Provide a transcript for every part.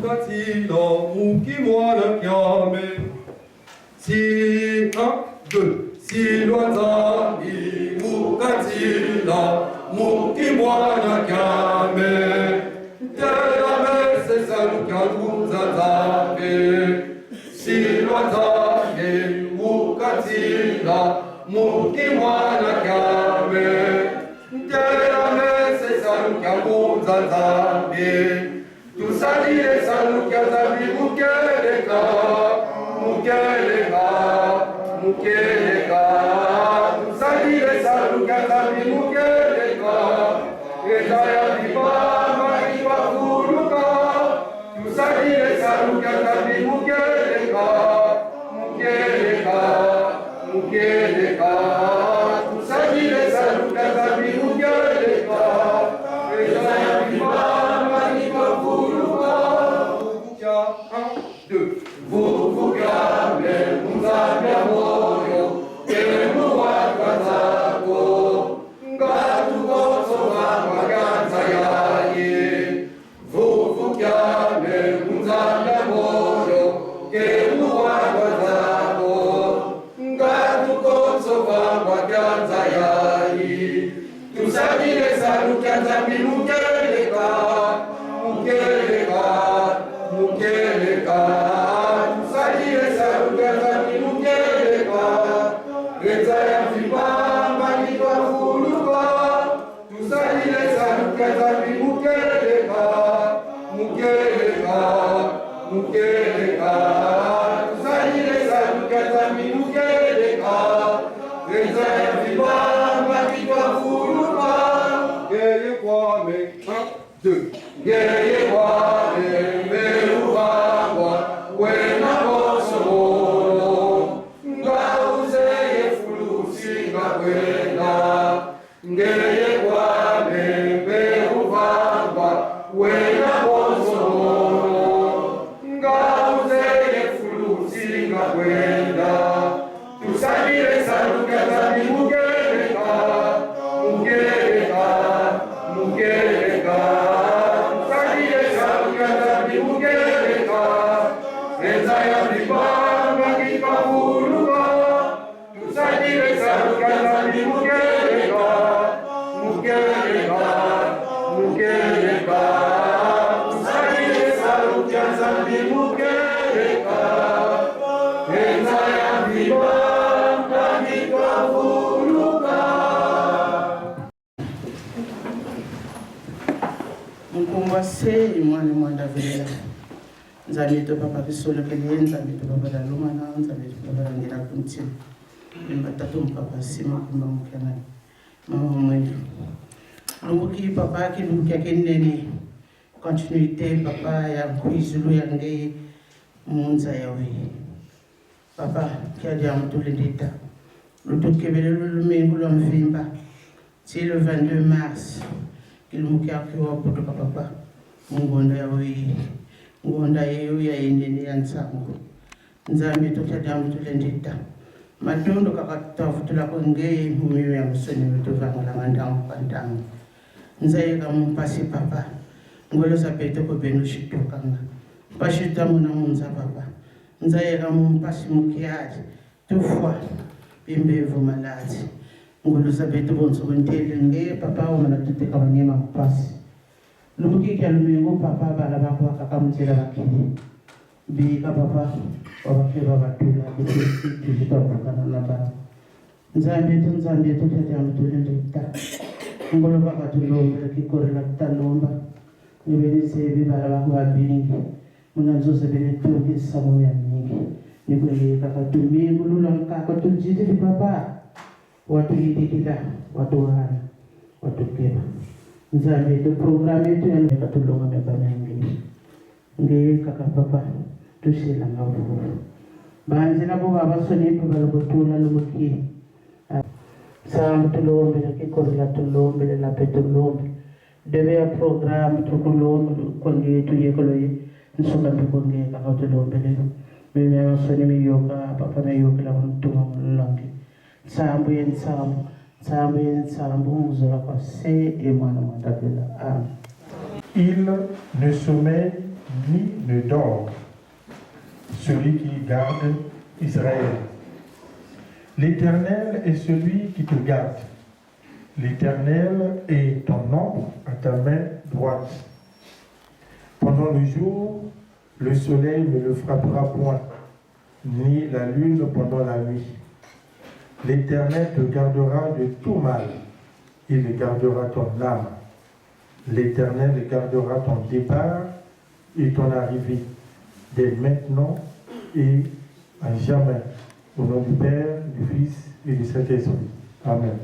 mukatila, mukimwana kyame. Si, 1, 2. Si lwazami, mukatila, mukimwana kyame. Terame sesa lukaluzazabe. Si lwazami, mukatila, mukimwana kyame. Terame sesa lukaluzazabe. Tusalire salukia zabi mukeleka, mukeleka, mukeleka. Tusalire salukia zabi mukeleka, rezaya vibama iwa kuruka. Tusalire salukia zabi mukeleka, mukeleka, mukeleka. Tusalire salukia zabi mukeleka, rezaya vibama. 1, 2. Vuvukame muzamya moyo kemu wakazako ngatukoso wamaganza yaye. Vuvukame muzamya moyo kemu wakazako ngatukoso wamaganza yaye. Tusalire salukia zambi mukeleka, mukeleka, mukeleka. Tusalire salukia zambi mukeleka, reza ya vibamba nitwa fuluka. Tusalire salukia zambi mukeleka, mukeleka, mukeleka. Tusalire salukia zambi mukeleka, reza ya vibamba nitwa fuluka. Geye kwame, 1, 2. Geye kwame meruangwa wena bosomoro ngauzeye fulusi ngakwenda. Geye kwame meruangwa wena bosomoro ngauzeye fulusi ngakwenda. Tusalire salukia zambi mukeleka, mukeleka, mukeleka. Tusalire salukia zambi mukeleka, reza ya vibamba kikafuruka. Tusalire salukia zambi mukeleka, mukeleka, mukeleka. Tusalire salukia zambi mukeleka, reza ya vibamba kikafuruka. Mkumbase imwana mwanda vela. Nzamito papa bisolo pele nzamito papa la lumana nzamito papa la ngira kunti. Mbatatu mpapa sima kumba mkana. Mama mwendu. Lumbuki papa ki lumbuki akenene. Continuité papa ya kuizulu yange munza yawe. Papa kia dia mtulindita. Lutukebele lulumengu lwa mvimba. C'est le 22 mars. Kilumukia kiwa kutoka papa mungonda ya wii ngonda yeyo ya indini ya nsangu nzami tokia damu tulendita matondo kakatafutula kongei mumiwe ya musoni wetuvanga la mandangu pandangu nzaye kamumpasi papa ngolo sapeto ko benu shitokanga pashita muna munza papa nzaye kamumpasi mukiaji tufwa bimbevu malazi ngolo sapeto bonso kontele nge papa wa manatute kabanyema mpasi lubuki kya lumengo papa bala bako akakamutela bakini bika papa wabakeba batula bisi tujitokana na baba nzambe tu tete amtulendita ngolo baka tulombe kikorela talomba nibelise bibala bako babingi munanzose bene tuki samu ya mingi nikwele kakatumie ngulula mkaka tujite papa watu hidikita watu wana watu kema nzambe tu programu yetu ya katulonga meba mengi nge kaka papa tushila ngavu banzi nabo baba soni balobotula lubuki sa tulombe kikorela tulombe la petulombe debe ya programu tulombe konge tu yekoloye nsoma tukonge kaka tulombe lelo mimi soni miyoka papa miyoka la mtuma mulonge sambu Il ne soumet ni ne dort, celui qui garde Israël. L'Éternel est celui qui te garde. L'Éternel est ton ombre à ta main droite. Pendant le jour, le soleil ne le frappera point, ni la lune pendant la nuit. L'Éternel te gardera de tout mal. Il gardera ton âme. L'Éternel gardera ton départ et ton arrivée, dès maintenant et à jamais. Au nom du Père, du Fils et du Saint-Esprit. Amen.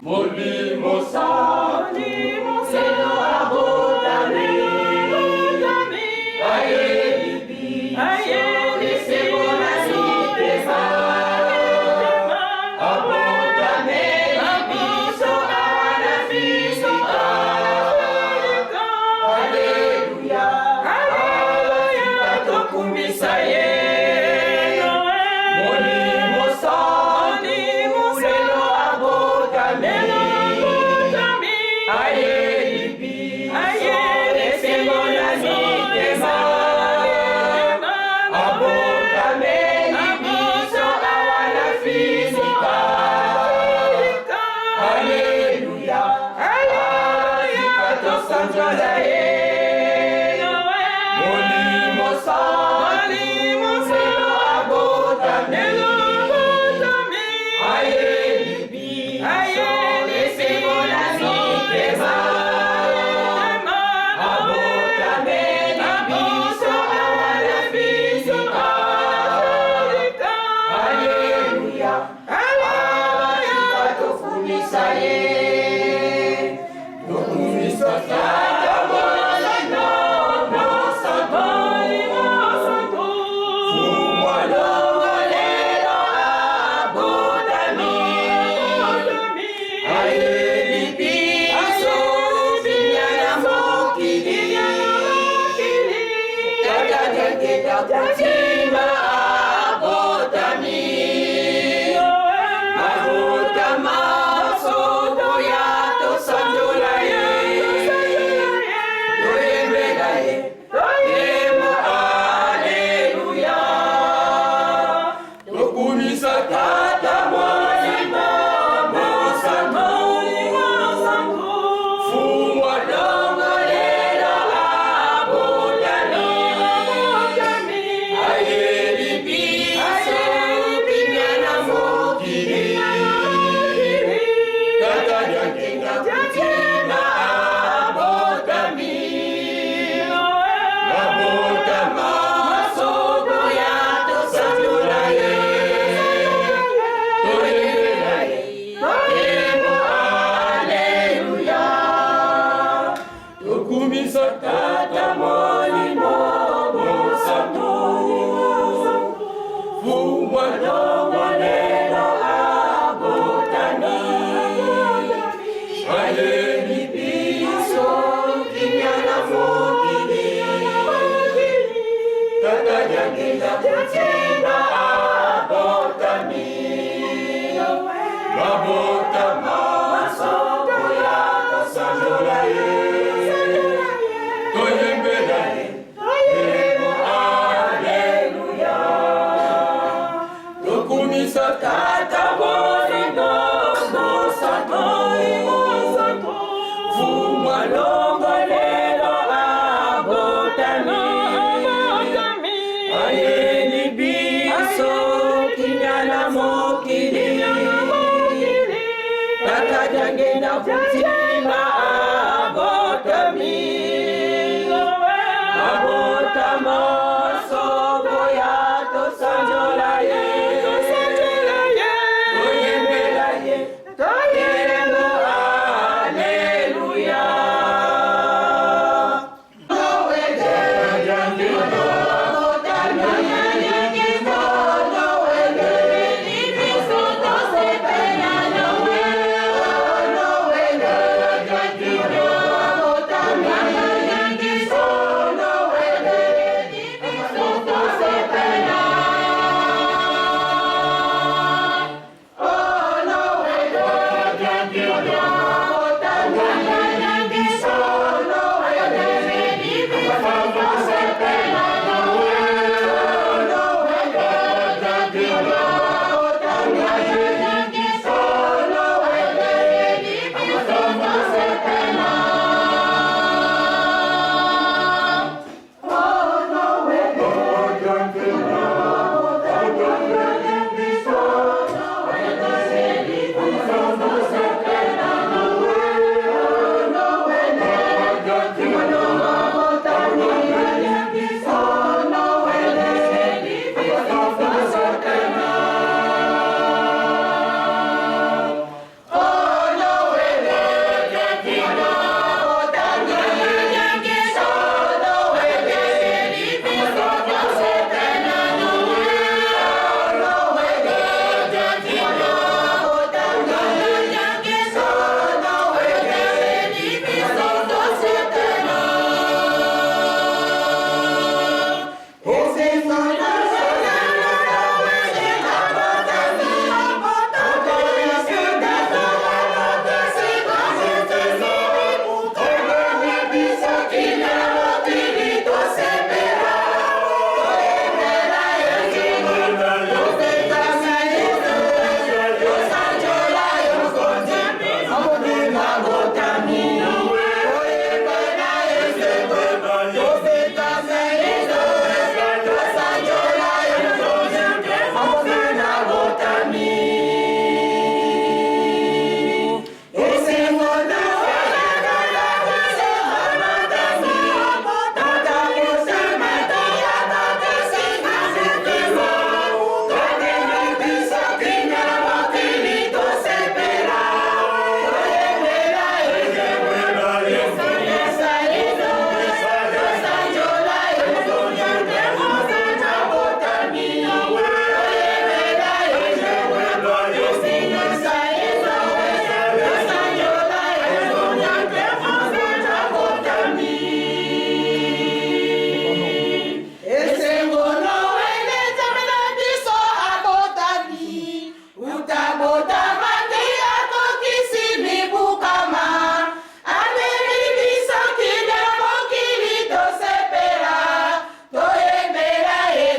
Molimo Santi, Monseno Abodami, Aye, Aye, Sebolasi, Tesa, Abodame, Abiso, Anafiso, Alléluia, Alléluia, Tokumisaye. Thank you.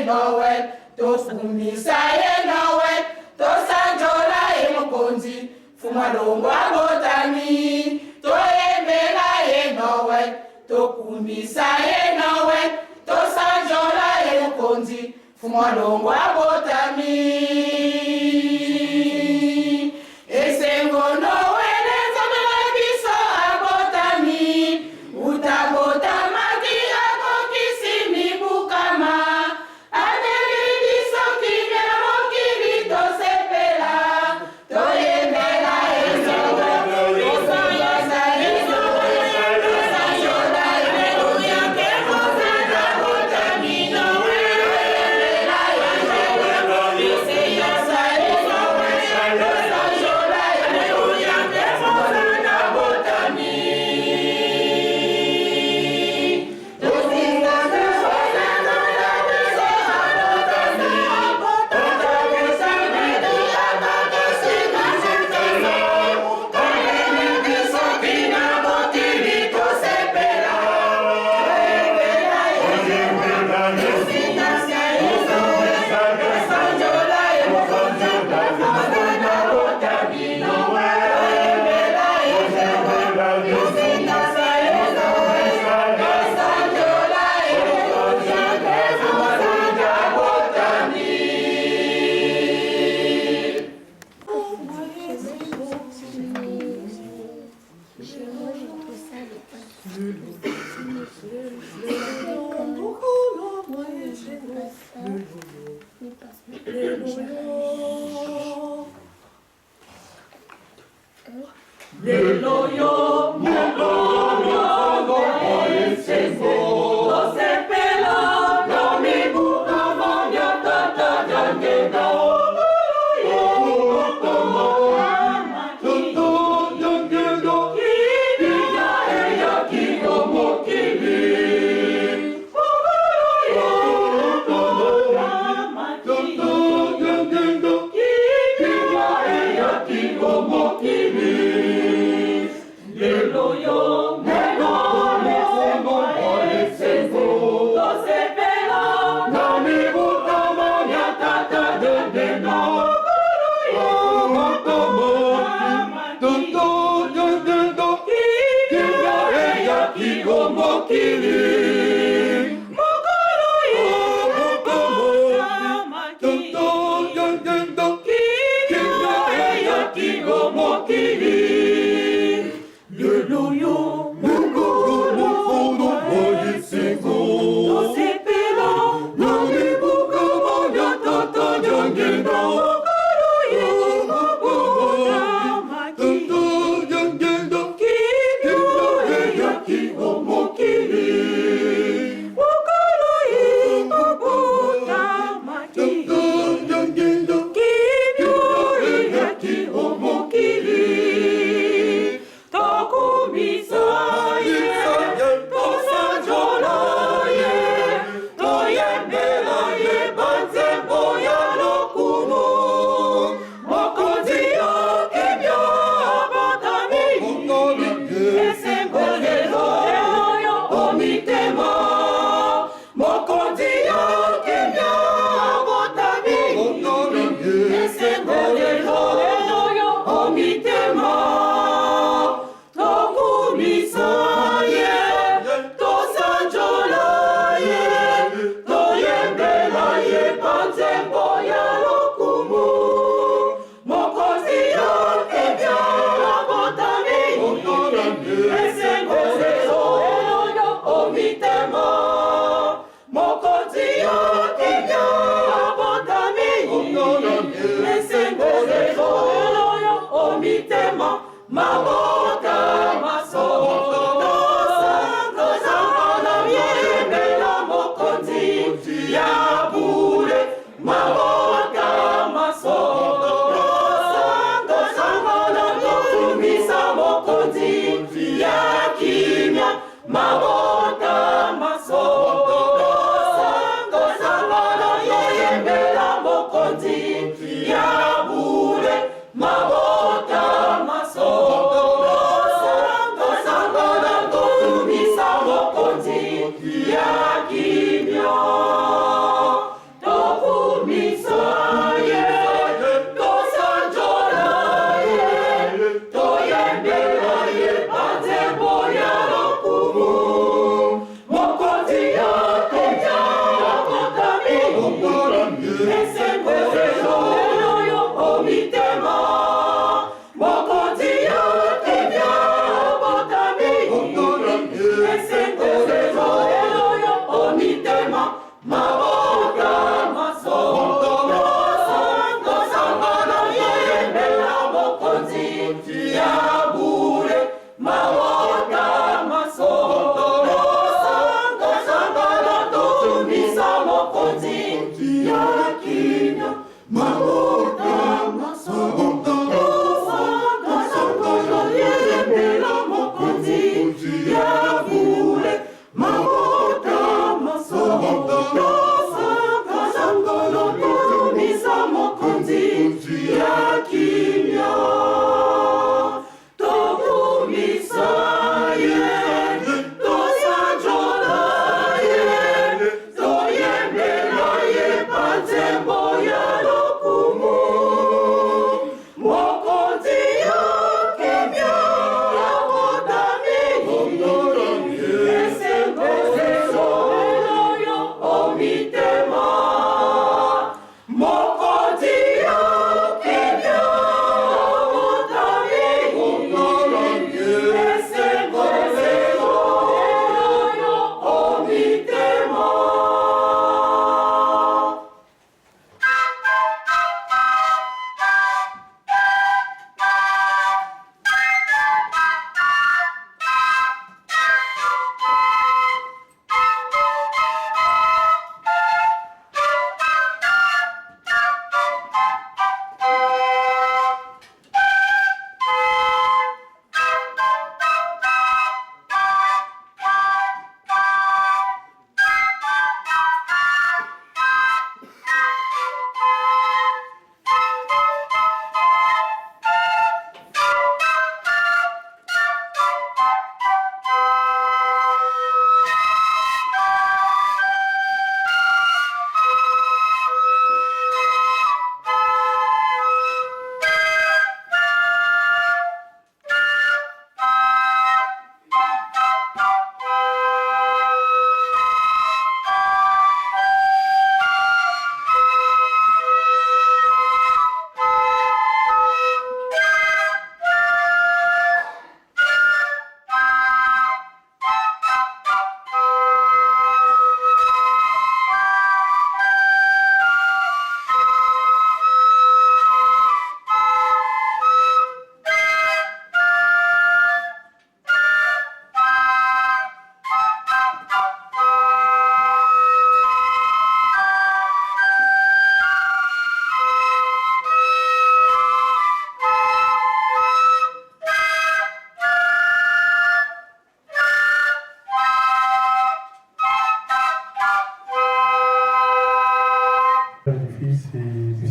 nowe tokumisa ye nowe tosanjola ye mukonzi fumalongo agotami toyembela ye nowe tokumisa ye nowe tosanjola ye mukonzi fumalongo agotami esengo nowe nezamela biso agotami utagota maki agokisi mibukama adeli biso kimela mokili tosepela toyembela ezowe tosayasa ezowe tosayola emeluya kekozana agotami nowe toyembela ezowe tosayasa ezowe tosayola emeluya kekozana agotami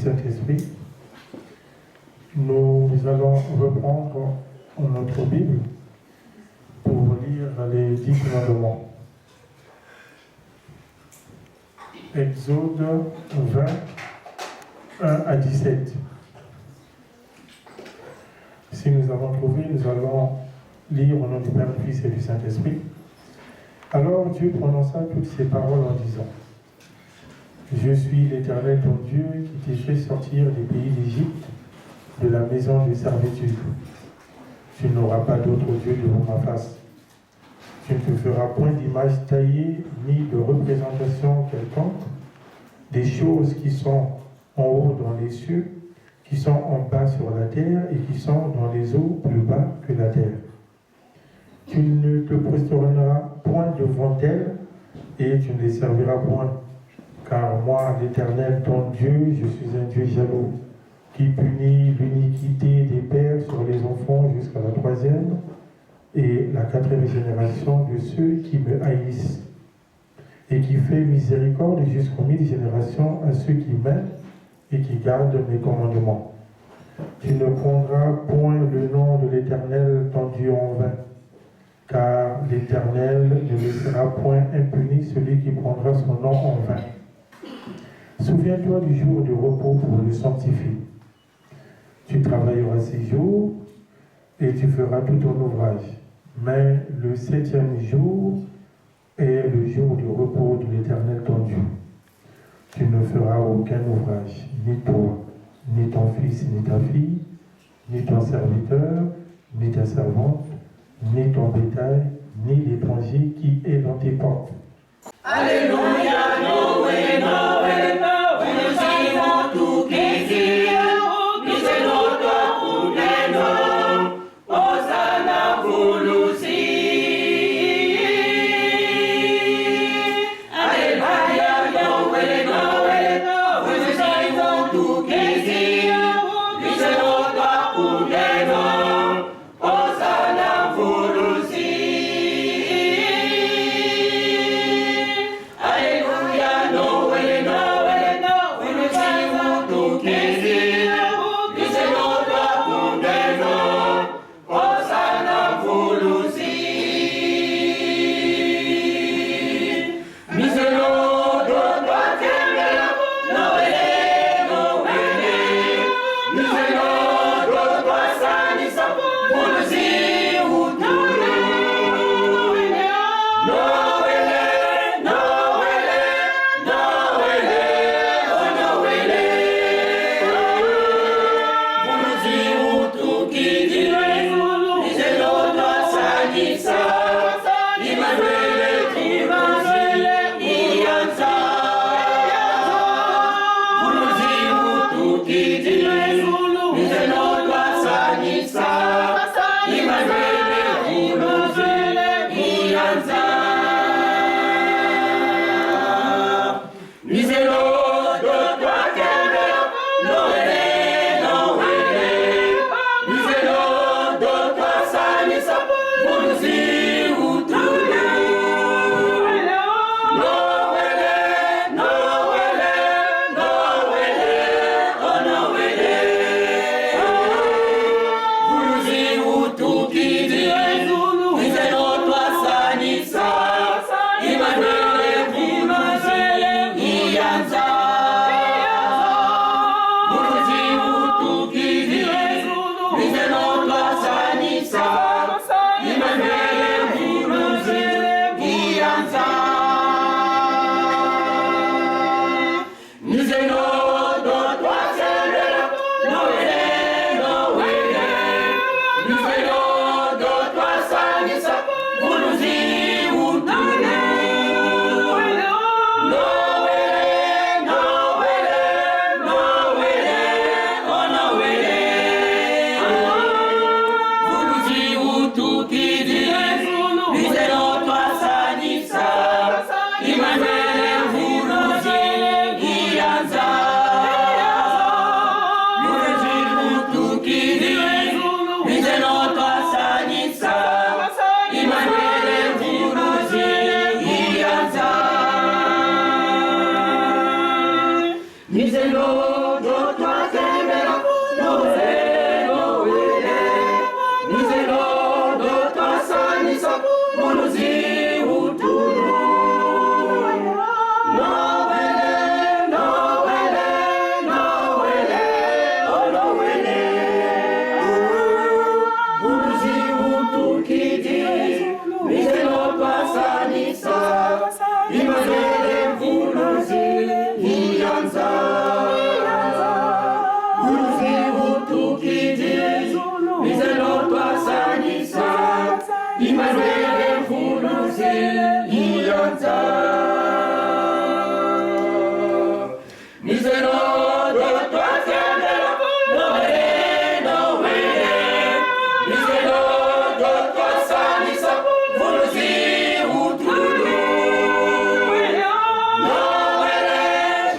Saint-Esprit, nous allons reprendre notre Bible pour lire les 10 commandements. Exode 20, 1 à 17. Si nous avons trouvé, nous allons lire au nom du Père, du Fils et du Saint-Esprit. Alors Dieu prononça toutes ces paroles en disant: Je suis l'Éternel ton Dieu qui t'ai fait sortir des pays d'Égypte, de la maison de servitude. Tu n'auras pas d'autre Dieu devant ma face. Tu ne te feras point d'image taillée ni de représentation quelconque des choses qui sont en haut dans les cieux, qui sont en bas sur la terre et qui sont dans les eaux plus bas que la terre. Tu ne te prosterneras point devant elles et tu ne les serviras point. Car moi, l'Éternel, ton Dieu, je suis un Dieu jaloux, qui punit l'iniquité des pères sur les enfants jusqu'à la 3e et la 4e génération de ceux qui me haïssent, et qui fait miséricorde jusqu'aux 1000 générations à ceux qui m'aiment et qui gardent mes commandements. Tu ne prendras point le nom de l'Éternel, ton Dieu, en vain, car l'Éternel ne laissera point impuni celui qui prendra son nom en vain. Souviens-toi du jour de repos pour le sanctifier. Tu travailleras 6 jours et tu feras tout ton ouvrage. Mais le 7e jour est le jour du repos de l'Éternel ton Dieu. Tu ne feras aucun ouvrage, ni toi, ni ton fils, ni ta fille, ni ton serviteur, ni ta servante, ni ton bétail, ni l'étranger qui est dans tes portes. Alléluia, Noé, Noé, Noé, tout qui dit, Misenoto Kudeno, Hosanna Vulusi. Alléluia, Noé, Noé, Noé, tout qui dit, Misenoto Kudeno, Hosanna Vulusi.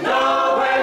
Noël,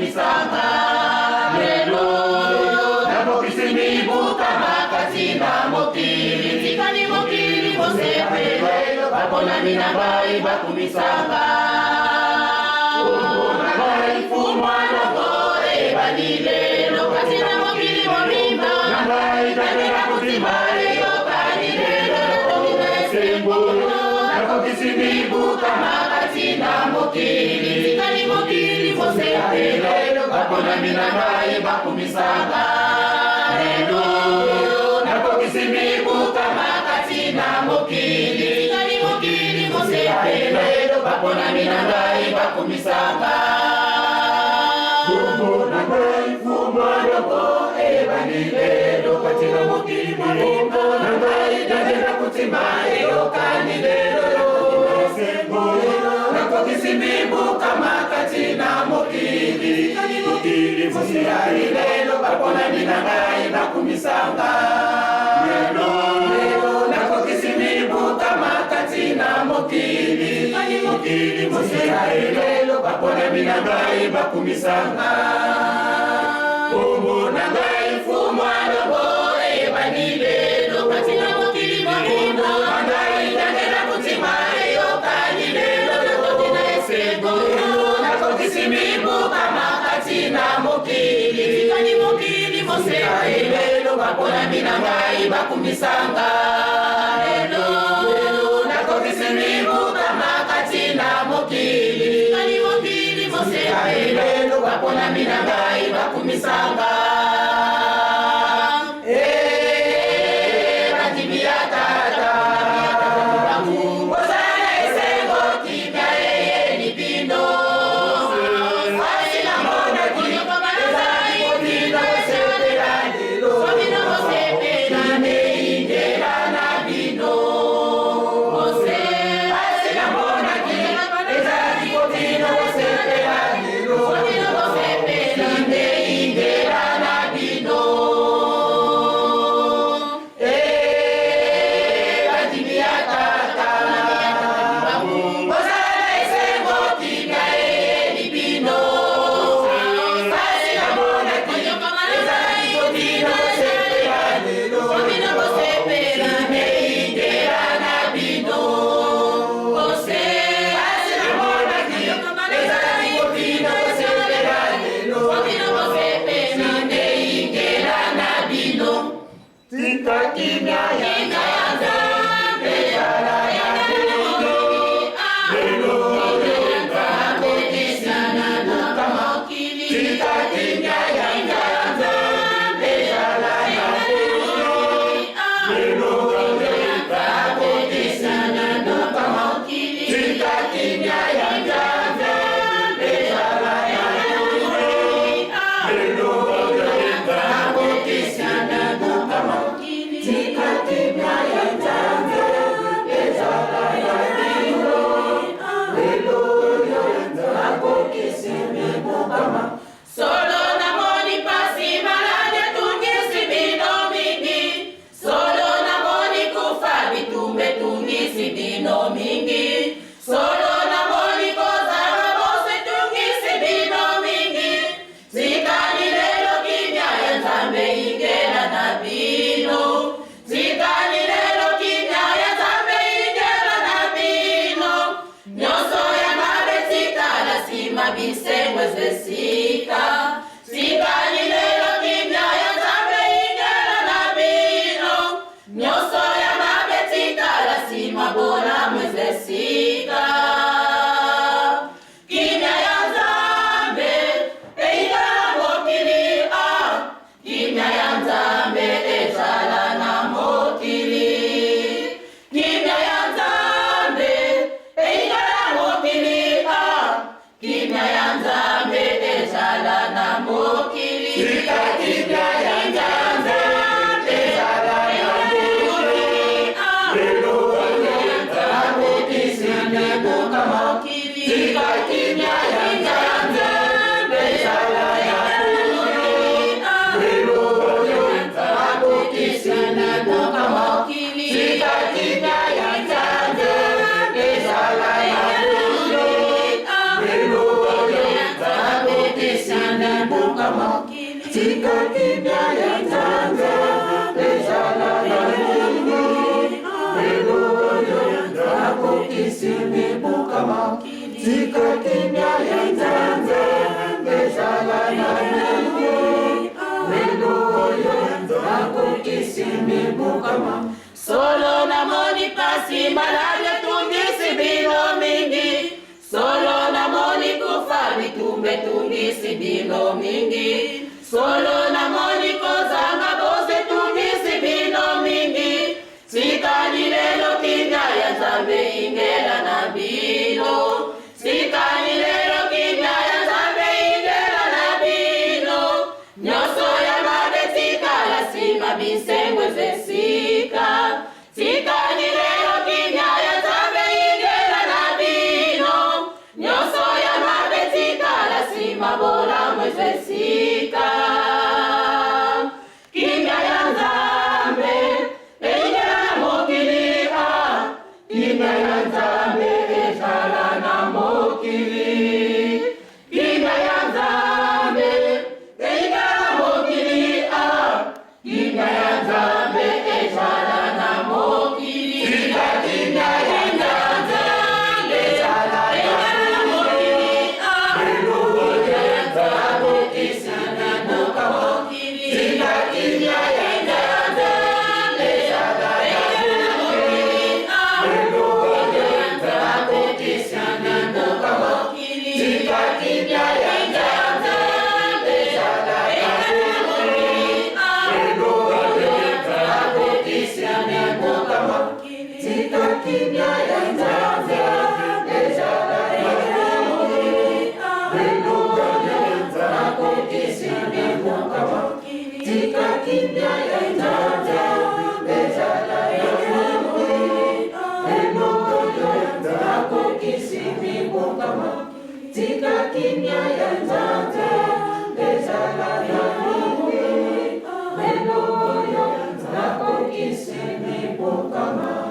bakumisanga lelo nakokisimibuka makatina mokili tikali mokili mosepe lelo bapona minabai bakumisanga ubona bai fumwana gore banile lo katina mokili momimba nabai kanera kutimai yo kanile lo sembo nakokisimibuka makatina mokili tikali mokili mosepe lelo bapona minabai bakumisanga lelo nakokisimibuka makatina mokili tikali mokili mosepe lelo bapona minabai bakumisanga kumbo nabai fumanogo ebanilelo katina mokili momimba nabai kanera kutimai yo kanilelo sembo nakokisimibuka makatina mokili tikali mokili mosepe lelo bapona minabai bakumisanga lelo nakokisimibuka makatina mokili tikali mokili mosepe lelo bapona minabai bakumisanga kumbo nabai fumwana boe banilelo katina mokili momimba nabai kanera kutimai yo kanilelo sembo nakokisimibuka makatina mokili tikali mokili mosepe lelo bapona minabai bakumisanga lelo nakokisimibuka makatina mokili tikali mokili mosepe lelo bapona minabai bakumisanga batibia tata bozala esengo kimia eyeni pino asina mona kino bazai kino sepela lelo kino sepela neingera na bino ose asina mona kino bazai kino sepela lelo kino sepela neingera kimya ya nzanza ezala na mingi lelo oyo nakokisi mibukama tika kimya ya nzanza ezala na mingi lelo oyo nakokisi mibukama solo namoni pasi malade tungisi bino mingi solo namoni kufa bitumbe tungisi bino mingi solo namoni kozanga bose tungisi bino mingi sikani lelo kimya ya Nzambe ingela na bino sikani lelo kimya ya Nzambe ingela na bino nyoso ya mabe tikala sima bisengwe zesika sikani lelo kimya ya Nzambe ingela na bino nyoso ya mabe tikala sima bola mwezesika kimya ya Nzambe ingela na mokili kimya ya Nzambe ezala na mokili kimya ya Nzambe ingela na mokili kimya ya Nzambe ezala na mokili kimya ya Nzambe ezala na mokili lelo oyo nakokisi mibukama tika kimya ya Nzambe ezala na mokili lelo oyo nakokisi mibukama tika kimya ya Nzambe ezala na mokili lelo oyo nakokisi mibukama tika kimya ya Nzambe ezala na mokili lelo oyo nakokisi mibukama tika kimya ya Nzambe ezala na mokili lelo oyo nakokisi mibukama tika kimya ya Nzambe ezala na mokili lelo oyo nakokisi mibukama tika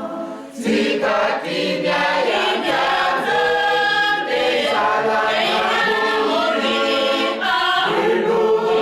kimya ya Nzambe ezala na mokili lelo oyo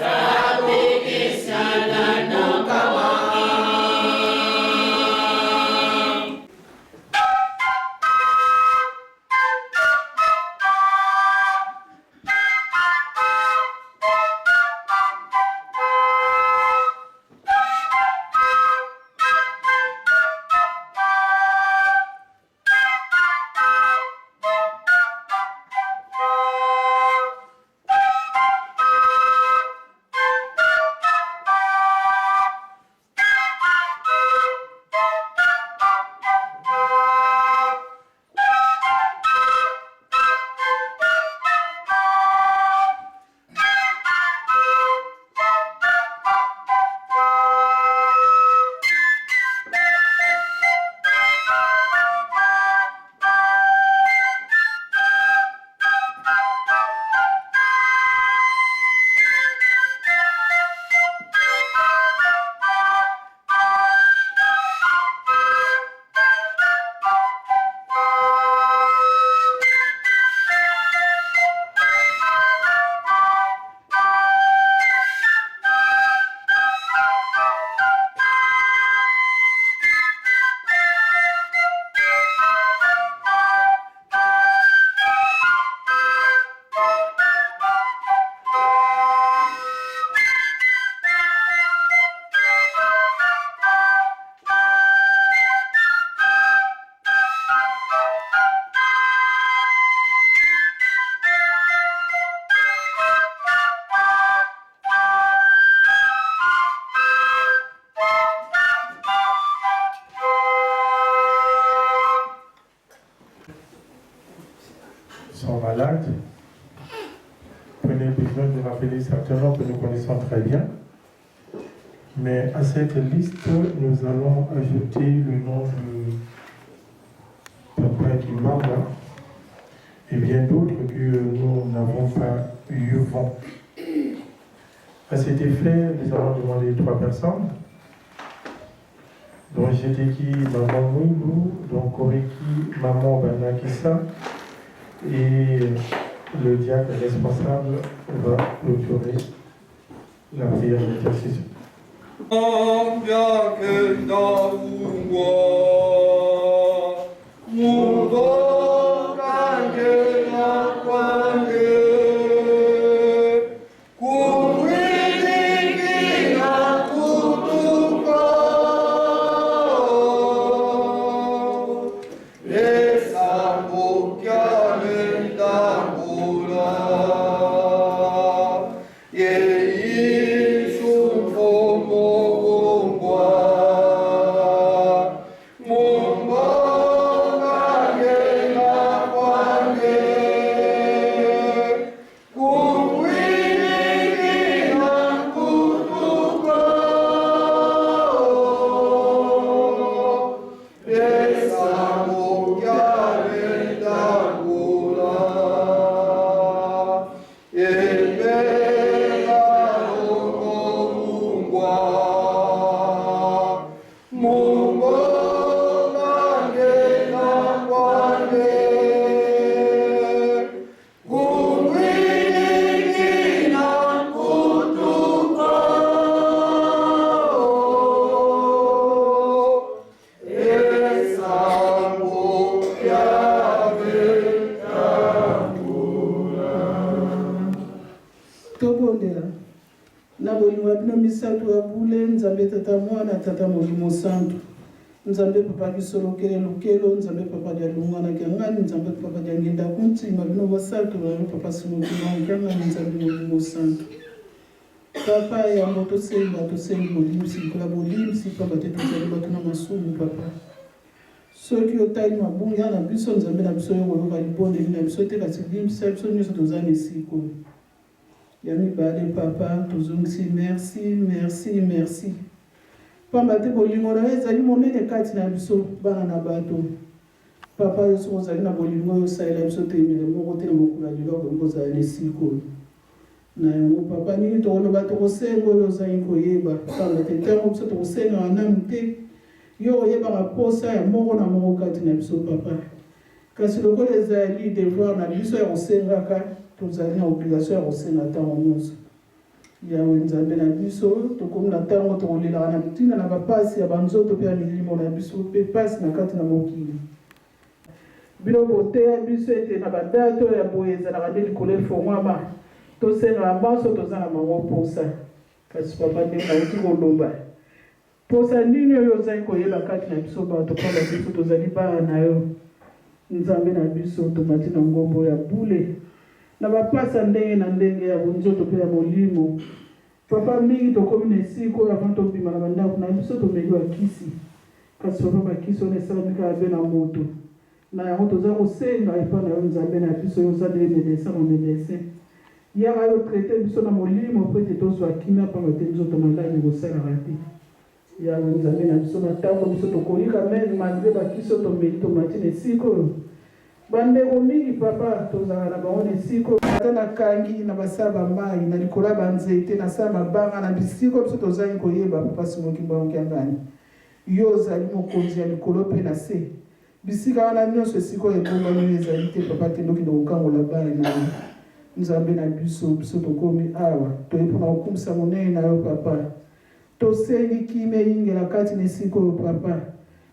nakokisi mibukama. Sont malades. Prenez besoin de rappeler certains noms que nous connaissons très bien. Mais à cette liste, nous allons ajouter le nom de Papa Kimamba et bien d'autres que nous n'avons pas eu vent. À cet effet, nous allons demander 3 personnes, dont Jeteki Maman Mouilou, dont Koreki Maman Banakissa, et le diacre responsable va clôturer la prière d'intercession. Tata Molimo Santo, Nzambe Papa Bisolokele Lukelo, Nzambe Papa de Lungana Gangani, Nzambe Papa de Angenda Kunti, Mabino Basato, Papa Simokino Gangani, Nzambe Molimo Santo. Papa ya moto semba to semba limsi kula bolimsi papa te tuzali batuna masumu papa. Soki otali mabunga na biso Nzambe na biso yo koloba libonde na biso te kasi limsi biso nyonso tozali siko. Ya mibale papa tozongisi merci. Pamba te bolingo na ezali monene kati na biso bana na bato. Papa yo so ozali na bolingo yo saela biso te mele moko te na mokula lelo ko kozali siko. Na yango papa nini tokoloba tokosenga oyo ozali koyeba pamba te ntango biso tokosenga wana te yo oyebaka posa ya moko na moko kati na biso papa. Kasi lokola ezali devoir na biso ya kosengaka tozali na obligation ya kosenga ntango nyonso. Yawe Nzambe na biso tokomi na ntango tokolelaka na mitina na bapasi ya banzoto mpe ya milimo na biso mpe pasi na kati na mokili. Bino boteya biso ete na badato ya boye ezalaka nde likolo efongwama tosenga maso toza na bango posa. Kasi papa ndenge nauti koloba posa nini oyo ozali koyeba kati na biso bato pamba biso tozali bana na yo. Nzambe na biso tomati na ngombo ya bule na bapasa ndenge na ndenge ya bonzoto mpe ya molimo. Papa mingi tokomi na esiko avant tobima na bandako na biso tomeliwa kisi. Kasi papa bakisi wana esalamika ya be na moto. Na yango toza kosenga epa na yo Nzambe na biso yo ozali médecin na médecin. Yaka yo traité biso na molimo po ete tozwa kimia pamba te nzoto maladi kosalaka te. Yawe Nzambe na biso na ntango biso tokolika mene malgré bakisi oyo tomeli tomati na esiko oyo. Bandeko mingi papa tozala na bango esiko ata na kangi na basaba mai na likola banzete na sala mabanga na bisiko biso tozali koyeba papa simoki bango ngani yo ozali mokonzi ya likolo mpe na se bisika wana nyonso esiko ebongami ezali te papa te ndoki kokangola bana na yo. Nzambe na biso tokomi awa toyebi mpona kokumisa monene na yo papa tosengi kimia eyingela kati na esiko oyo papa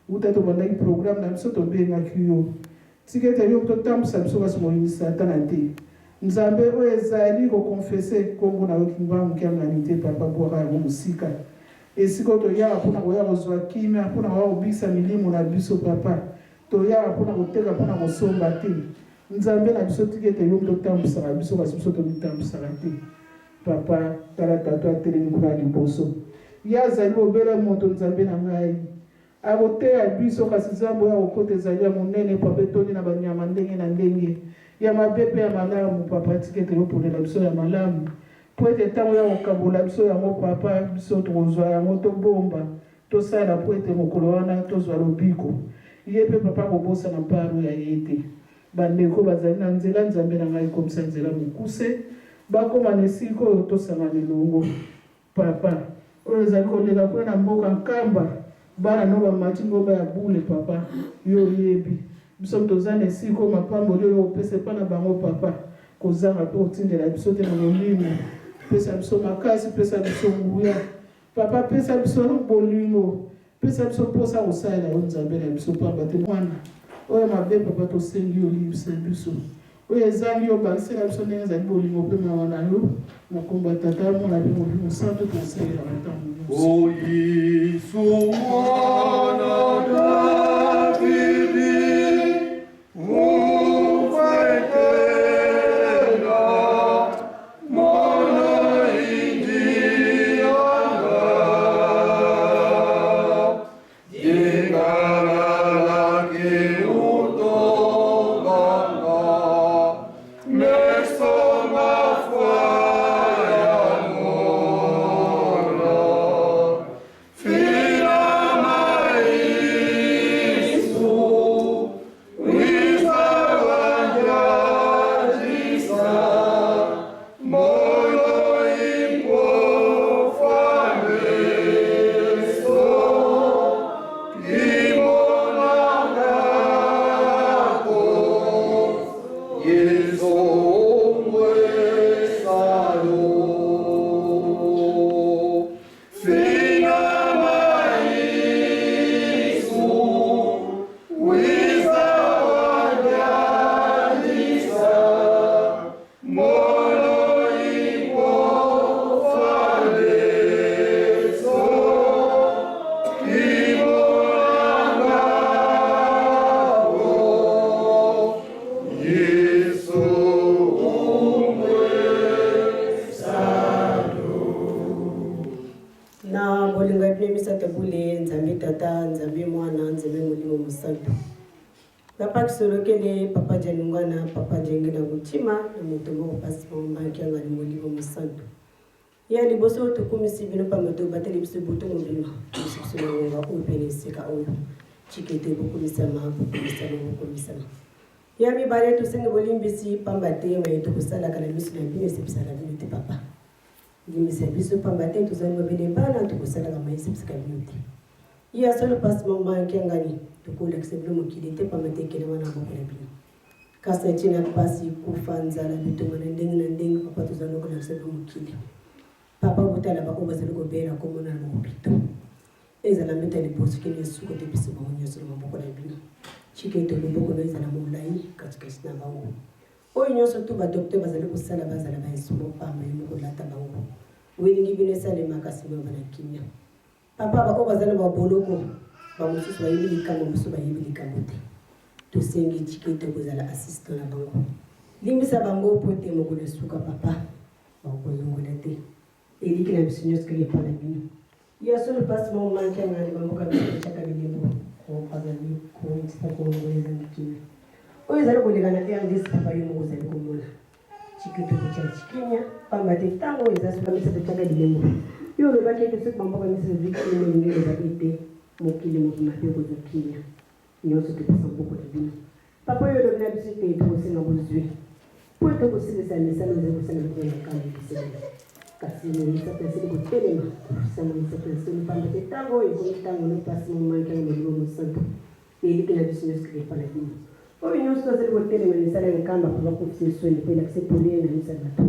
uta tobandaki programme na biso tobengaki yo tikete yo totambusa biso kasi moyini satana te. Nzambe oyo ezali kokonfese kombo na yo kimbangu kiangani te papa bwaka yango mosika esiko toyaka mpona koya kozwa kimia mpona koya kobikisa milimo na biso papa toyaka mpona koteka mpona kosomba te. Nzambe na biso tikete yo totambusaka biso kasi biso tomitambusaka te papa tala tato atelemi kuna liboso ye azali obela moto Nzambe na ngai akoteya biso kasi zambo ya kokota ezali ya monene papa etoni na banyama ndenge na ndenge ya mabe mpe ya malamu papa tikete yoponela biso ya malamu po ete ntango ya kokabola biso yango papa biso tokozwa yango tobomba tosala po ete mokolo wana tozwa lobiko ye mpe papa kobosana mparo ya ye te. Bandeko bazali na nzela Nzambe na ngai komisa nzela mokuse bakoma na esika oyo tosanga lelongo papa oyo ezali kolela mpona na mboka nkamba bana no bamati ngoba ya bule papa yo yebi biso toza na esika oyo mapamboli oyo opesa epa na bango papa kozanga mpe otindela biso te na molimo pesa biso makasi, pesa biso nguya. Papa pesa biso bolingo, pesa biso posa kosalela yo nzambe na biso pamba te mwana. Oyo mabe papa tosengi yo libisa biso. Oyo ezali yo bakisela biso ndenge ezali bolingo mpe mawa na yo na kombo ya tata mwana mpe molimo santo tosengelaka ntango nyonso. Oyesu mwana Davidi, ufaekela mwana indianga, jingala lake utonganga, meso mafwaya mola, fila maisu, wisa wanjadisa, moyo impo fameso, imonangako, yeso mwesalo, fila maisu, wisa wanjadisa, moyo impo fameso, imonangako, yeso na bolingo epimisa tebule nzambe tata nzambe mwana nzambe molimo mosantu papa kisolokele papa janungana papa jengela mutima na moto moko pasi mambanki anga ni molimo mosantu ya liboso tokumisi bino pamba tobateli biso buto mobima biso na ngonga oyo pene esika oyo chikete bokumisama bokumisama ya mibale tosenge bolimbisi pamba te maye tokosalaka na biso na bino esebisaka bino te papa limisa biso pamba te tozali mobile bana tokosalaka maye esebisaka bino te iya solo pasi mambanki anga ni tokolakisa bino mokili te pamba te ekele wana moko na bino kasi ntina pasi kufa nzala bitonga na ndenge papa tozali kolakisa bino mokili papa botala bako bazali kobela komona na mopito ezala mbeta liboso kini esuko te biso bango nyonso na maboko na bino chikete loboko no ezala molai katikati na bango oyo nyonso tu badokter bazali kosala bazala baesumo pamba yo mokolata bango welingi bino esalemaka nsima bana kimia papa bako bazali baboloko bamosusu bayebi likambo mosusu bayebi likambo te tosengi chikete kozala assistant na bango limbisa bango po te mokolo esuka papa bakozongola te eliki na biso nyonso kaka epa na bino ya solo pasi mamanke angani bamboka biso echaka bilembo bazali koyisa kolongoleza mikili oyo ezali kolekana te yandesi papa yo moko ozali komona chikete kotya chikinya pamba te ntango oyo eza soka misato etiaka bilembo yo olobaki ete soki bamboka misato zikilimo elingi elobaki ete mokili mobima mpe kozwa kinya nyonso topesa mboko na bino papa oyo olobi na biso ete tokosenga bozwi po tokosilisa misala ozali kosala biso na kala bisele kasi misato esili kotelema kosanga misato esili pamba te ntango oyo ekomi ntango nopasi momanke ya molimo mosantu eliki na biso nyonso kaka epa na bino oyo nyonso tozali kotelema misala ya nkamba papa kofisa esoni mpo elakisa polele na misala bato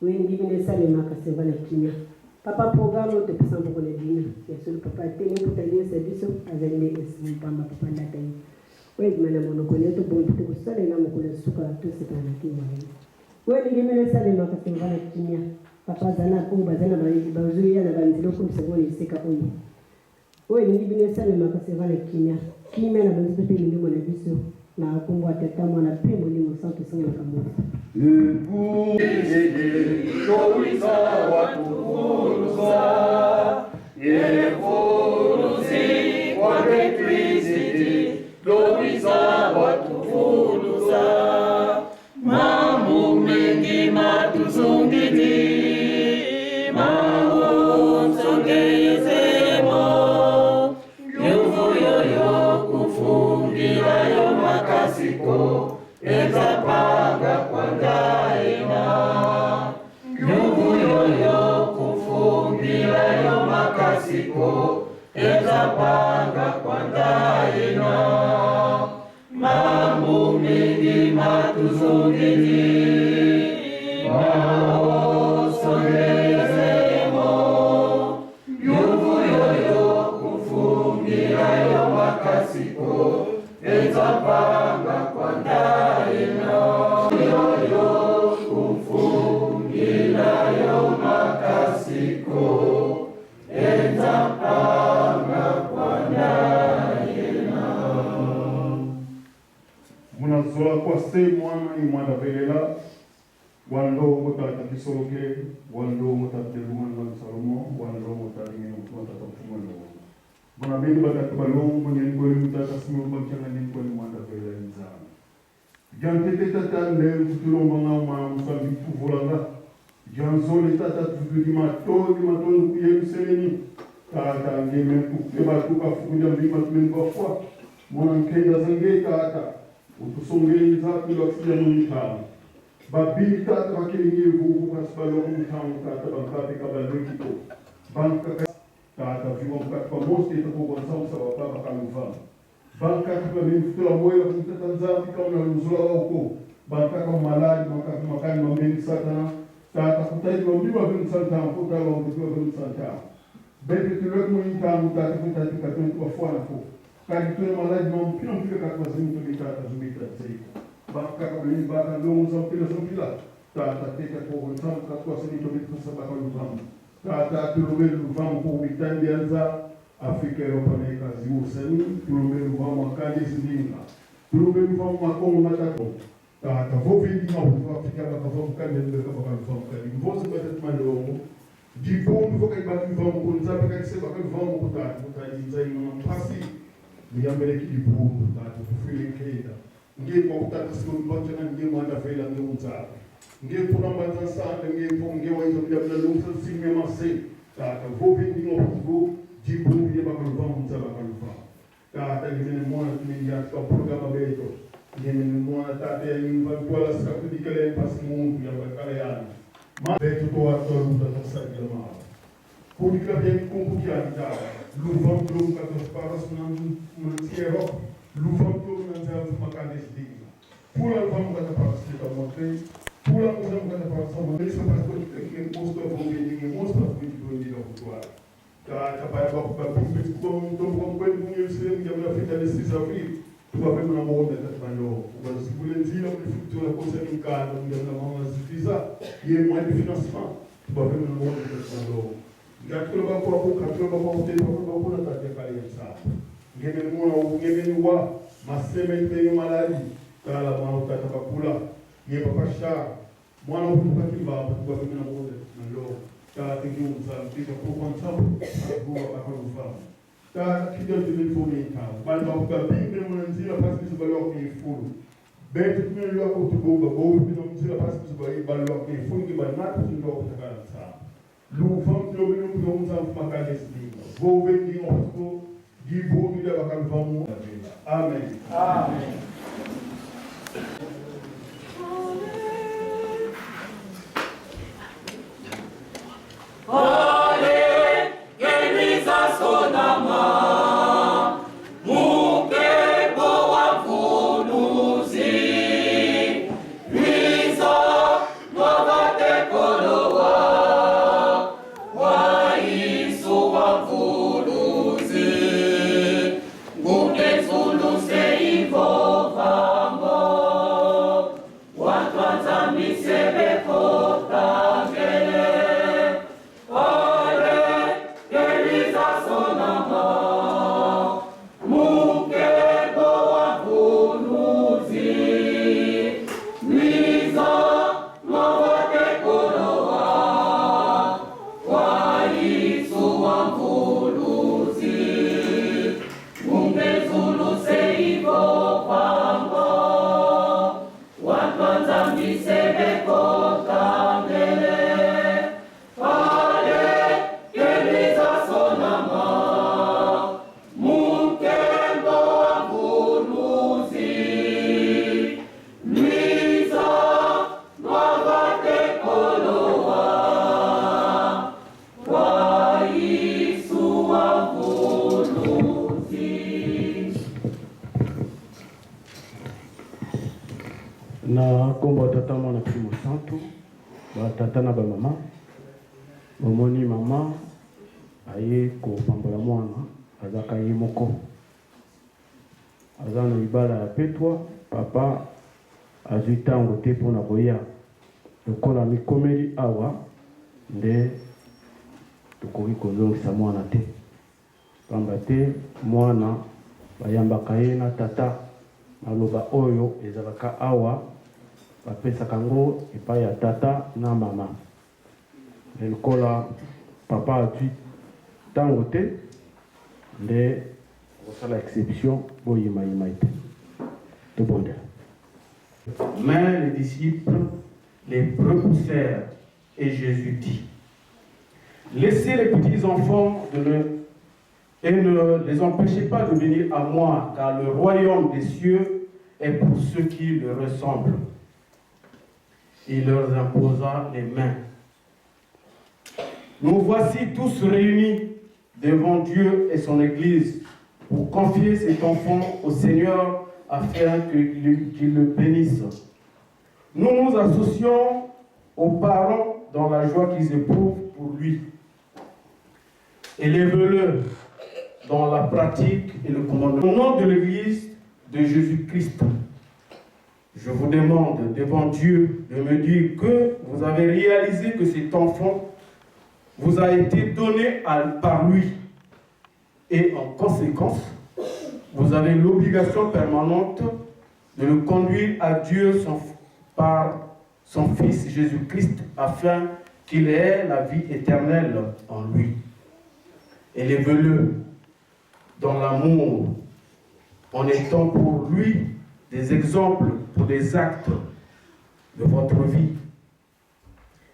welingi bino esalemaka seva na kimia papa programme oyo topesa mboko na bino ya solo papa ateni kotaliesa biso azali nde esi mpamba papa ndata ye oyo ebima na monoko ne tobombi te kosalela mokolo ya suka tosekana na kimia ye welingi bino esalemaka seva na kimia papa azala oyo bazala bazoya na banzela okomisa bona esika oyo oyo elingi bino esalemaka seva na kimia kimia na banzela mpe milimo na biso na kombo ya tata mwana mpe molimo sa tosengelaka moto Towiza watukuza Yefuruzi kwake Kristi Towiza watukuza mambo mengi matuzungiti mambo nsongezemo yuvu yoyo kufungira yo makasiko ezapanga kwa ndaina nyugu yoyo kufungira yo makasiko ezapanga kwa ndaina mambo mengi matuzungiti maosonge munazola kwa se mwana imwana belela wando mutata kisoroke wando mutata lumana salomo wando mutata mutata mfumo bana bindi batata balong bunyen ko mutata simo bakanga nin ko mwanda belela nzana jantete tata le futulong mga ma musabi volanga janzole tata tududi matoni kuyeruselemi tata ngeme kukeba kukafukuja mbima tumenba fwa mwana nkenda zange tata utusongeli zaki laksija munitama babili tata wakilingi vuvu kasbalo mutamu tata bankapi kabalekito banka tata viwa mkati kwa mosti itapo kwa nsausa wapaba kaluvamu banka kwa mifutula mwela kumtata nzambi kama na luzula wauko banka kwa maladi makani mambeni satana tata kutaji wambiwa vini santana kutala wambiwa vini santana bebe tulek mwintamu tata kutati katoni kwa fuana po kari tuwe maladi mampina mpika kakwa zini tuli tata zumita zeika banka kwa mini baka longu zampila tata teka kwa wantamu kakwa zini tuli tusabaka luvamu tata tulubeli luvamu kwa ubitandi anza Afrika Europa na kazi usani tulubeli luvamu akali zindinga tulubeli luvamu makongo matako tata vovindi mabuwa Afrika baka vamu kande mbeka baka luvamu kali mvozi kwa tetumande wangu jibomu voka ibaki luvamu kunzape kakise baka luvamu kutati mzai mwana mpasi miyambele kijibomu tata kufili mkeida nge kwa utata siku mbacha na nge mwanda fela nge unzape nge kuna mbanza sande nge waiza mjabla lumsa sime mase tata vovindi mabuwa jibomu ya baka luvamu mzaba baka luvamu tata ngene mwana tumingia kwa programa beto ngene mwana tata ya nyumba kwa la skapu dikale pasi mungu ya bakale yana ma beto to ato luta tasagi la mao kudika bien kumbukia ndaba luvam blum ka to paras nan tiero luvam blum nan za makades diga pula luvam ka to paras ta montre pula luvam ka to paras mo lesa pas ko ke posto ko ni mostra ko ni do kutuar ta pa ba ko to ko ni sem ya la fita de 6 avril tu vai na moda da bando mas bulenzina o futuro coisa em casa na mão as visa e é mais de financiamento tu vai na moda da bando ngakilo ba ko katilo ba ko te ko ba ko na ta kali sa ngene wa maseme ni maladi kala mwana ta ba kula ye papa sha mwana utuka kiba tu vai na moda na lo ta tingi unza pika ko kwanta ko ba ko ufahamu ta kidogo tulifonika bali bakubinge mwanzira pasi kubaliwa kuifuru bete tumeliwa kutugonga bovu bila mzira pasi kubaliwa kuifuru kibali napo ndio kutakana sana lufam tulo bilo mza makale singa bovu ndio watu gibo bila bakalvamu amen amen na kombo tata mwana primo santo ba tata na ba mama omoni mama aye ko pambola mwana azaka ye moko azana ibala ya petwa papa azwi tango te mpona koya lokola mikomeli awa nde tokoki kozongisa mwana te pamba te mwana bayambaka ye na tata maloba oyo ezalaka awa bapesaka yango epai ya tata na mama. Lokola papa azwi ntango te nde okosala exception boyimayima ete tobondela. Mais les disciples les repoussèrent et Jésus dit: Laissez les petits enfants et ne les empêchez pas de venir à moi, car le royaume des cieux est pour ceux qui le ressemblent. Il leur imposa les mains. Nous voici tous réunis devant Dieu et son Église pour confier cet enfant au Seigneur afin qu'il le bénisse. Nous nous associons aux parents dans la joie qu'ils éprouvent pour lui. Élève-le dans la pratique et le commandement. Au nom de l'Église de Jésus-Christ, je vous demande devant Dieu de me dire que vous avez réalisé que cet enfant vous a été donné par lui. Et en conséquence, vous avez l'obligation permanente de le conduire à Dieu par son Fils Jésus-Christ afin qu'il ait la vie éternelle en lui. Élève-le dans l'amour en étant pour lui des exemples pour des actes de votre vie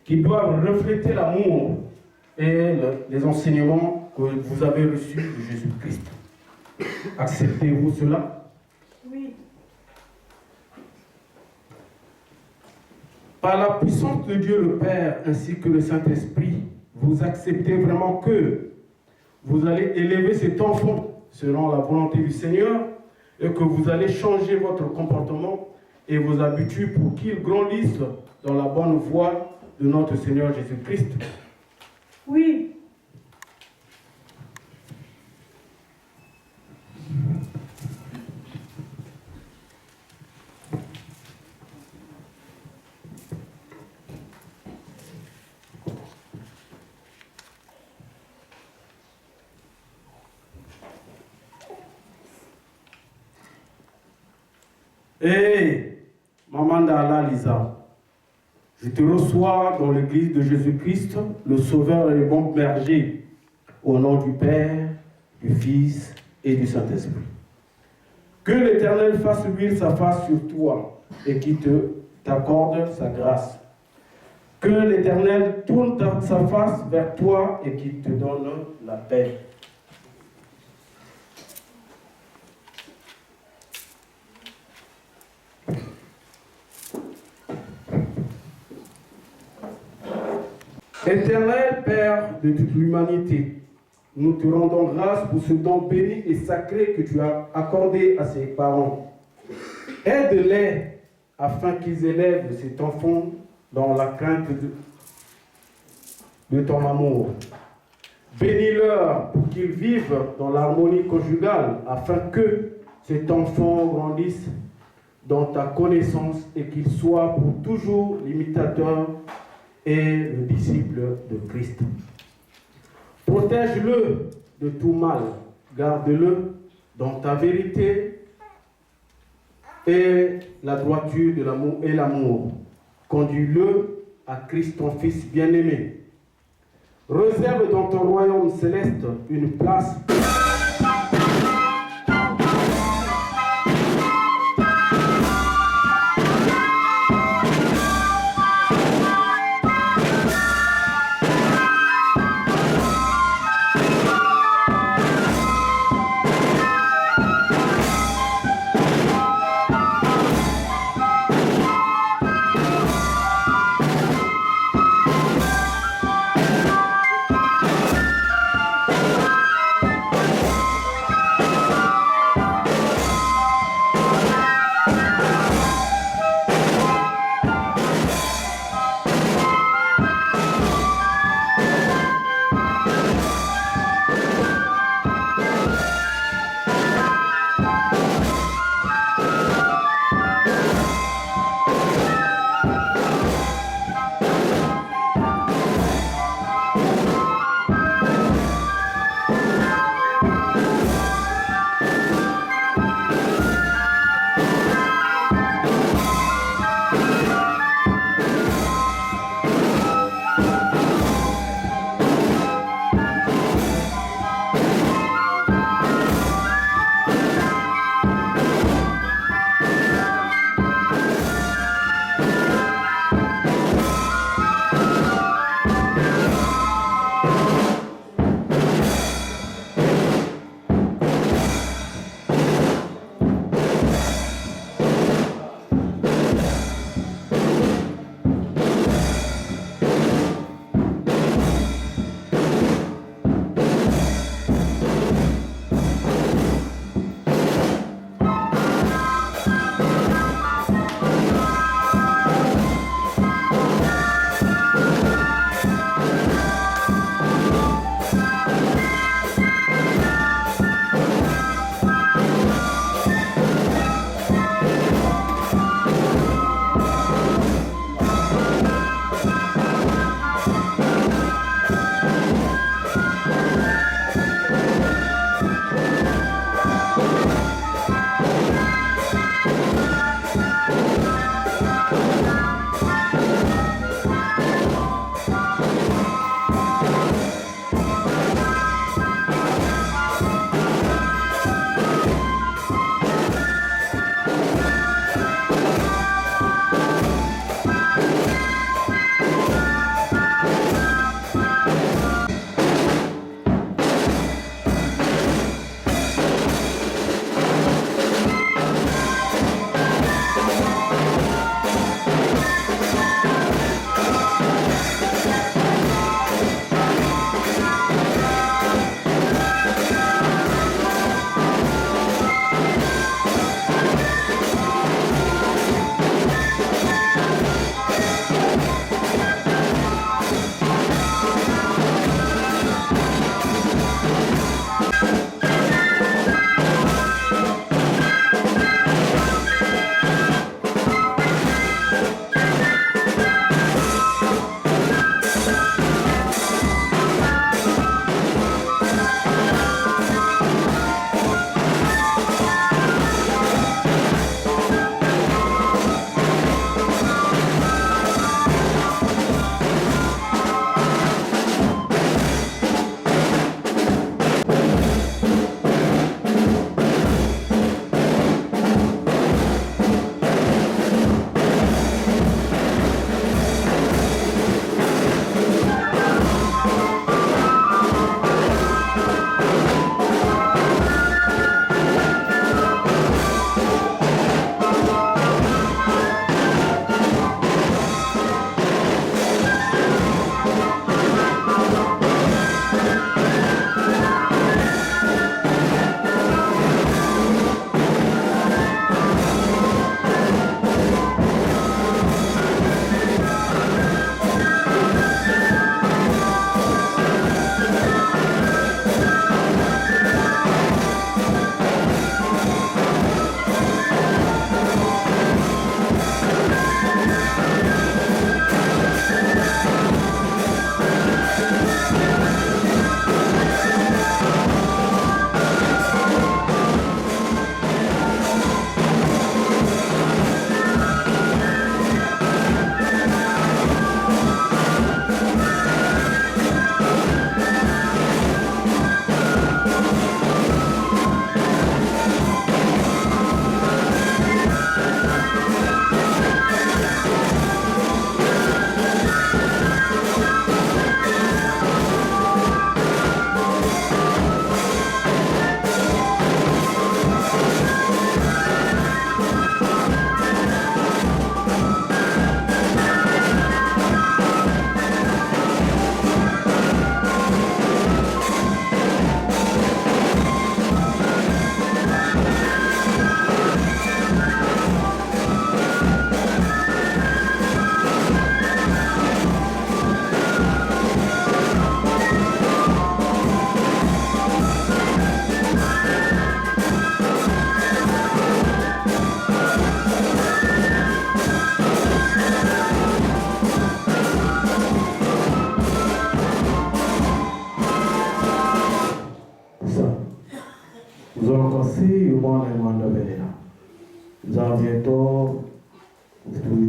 qui doivent refléter l'amour et les enseignements que vous avez reçus de Jésus-Christ. Acceptez-vous cela? Oui. Par la puissance de Dieu le Père ainsi que le Saint-Esprit, vous acceptez vraiment que vous allez élever cet enfant selon la volonté du Seigneur et que vous allez changer votre comportement et vos habitudes pour qu'il grandisse dans la bonne voie de notre Seigneur Jésus-Christ. Oui. Hey, Maman Dala Lisa, je te reçois dans l'église de Jésus-Christ, le Sauveur et le bon berger, au nom du Père, du Fils et du Saint-Esprit. Que l'Éternel fasse luire sa face sur toi et qu'il t'accorde sa grâce. Que l'Éternel tourne sa face vers toi et qu'il te donne la paix. Éternel Père de toute l'humanité, nous te rendons grâce pour ce don béni et sacré que tu as accordé à ses parents. Aide-les afin qu'ils élèvent cet enfant dans la crainte de ton amour. Bénis-leur pour qu'ils vivent dans l'harmonie conjugale afin que cet enfant grandisse dans ta connaissance et qu'il soit pour toujours l'imitateur et le disciple de Christ. Protège-le de tout mal, garde-le dans ta vérité et la droiture de l'amour et l'amour. Conduis-le à Christ ton Fils bien-aimé. Réserve dans ton royaume céleste une place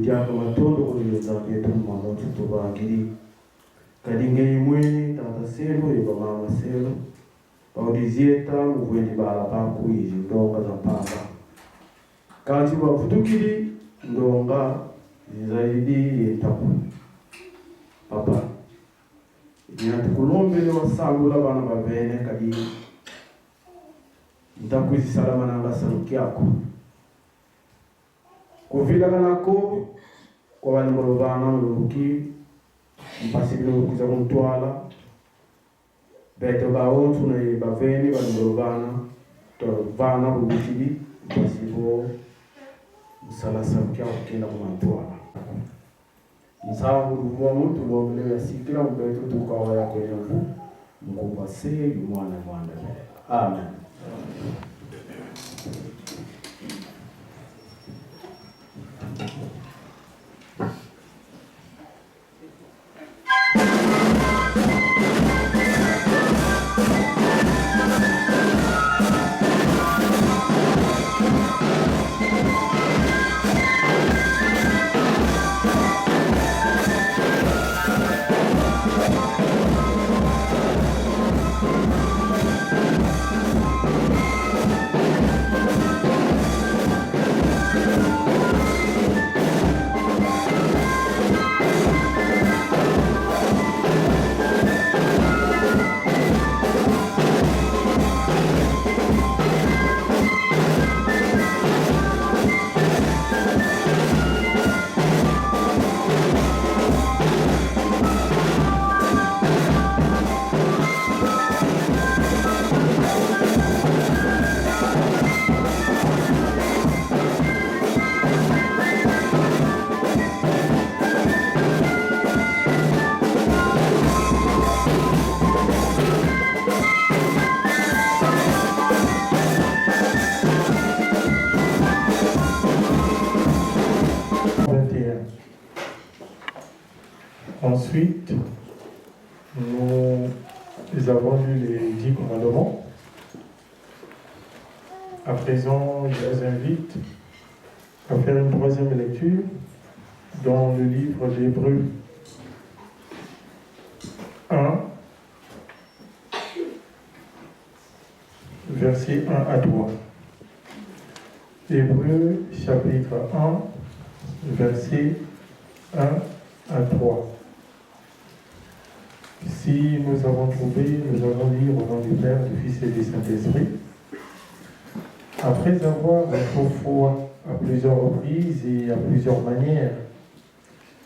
diaka matondo kuliza yetu mama tutobagiri kadinge imwe tata selo eba mama selo baudizieta muvwendi bala bakuiji ndonga za mpanga kanti bavutukiri ndonga zaidi yetapu papa inatukulombele wasangula bana babene kadi ntakuizi salama nanga saluki yako kuvila kanako kwa bali mulobana muluki mpasibile kuza kumtwala beto baontu na baveni bali mulobana to vana bulutili mpasibo msala saluki yako kenda kumantwala nsabu ruwa muntu lomele yasikira mbeto tukawa yako yangu mkumbase mwana mwana amen. Ensuite, nous avons lu les 10 commandements. À présent, je les invite à faire une troisième lecture dans le livre d'Hébreux 1, versets 1 à 3. Hébreux chapitre 1, versets 1 à 3. Si nous avons trouvé, nous allons lire au nom du Père, du Fils et du Saint-Esprit. Après avoir autrefois, à plusieurs reprises et à plusieurs manières,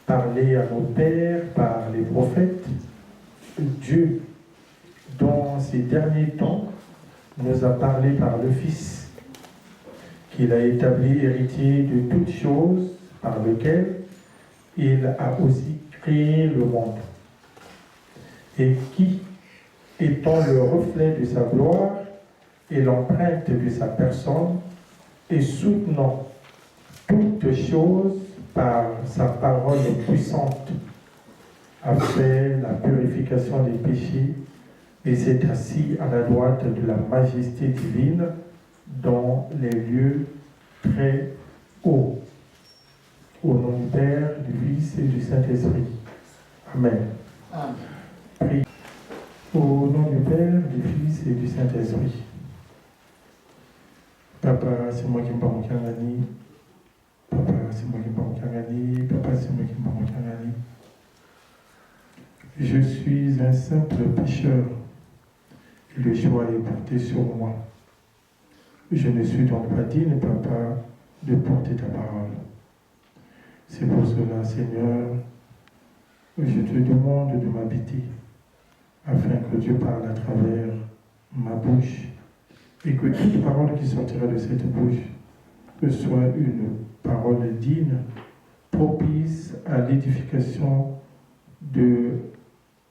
parlé à nos pères par les prophètes, Dieu, dans ces derniers temps, nous a parlé par le Fils, qu'il a établi héritier de toutes choses, par lequel il a aussi créé le monde, et qui, étant le reflet de sa gloire et l'empreinte de sa personne, et soutenant toutes choses par sa parole puissante, a fait la purification des péchés et s'est assis à la droite de la majesté divine dans les lieux très hauts. Au nom du Père, du Fils et du Saint-Esprit. Amen. Amen. Prie. Au nom du Père, du Fils et du Saint-Esprit. Papa, c'est moi qui me parle au Kangani. Papa, c'est moi qui me parle au Kangani. Papa, c'est moi qui me parle au Kangani. Je suis un simple pécheur. Et le choix est porté sur moi. Je ne suis donc pas digne, Papa, de porter ta parole. C'est pour cela, Seigneur, je te demande de m'habiter, afin que Dieu parle à travers ma bouche, et que toute parole qui sortira de cette bouche soit une parole digne, propice à l'édification de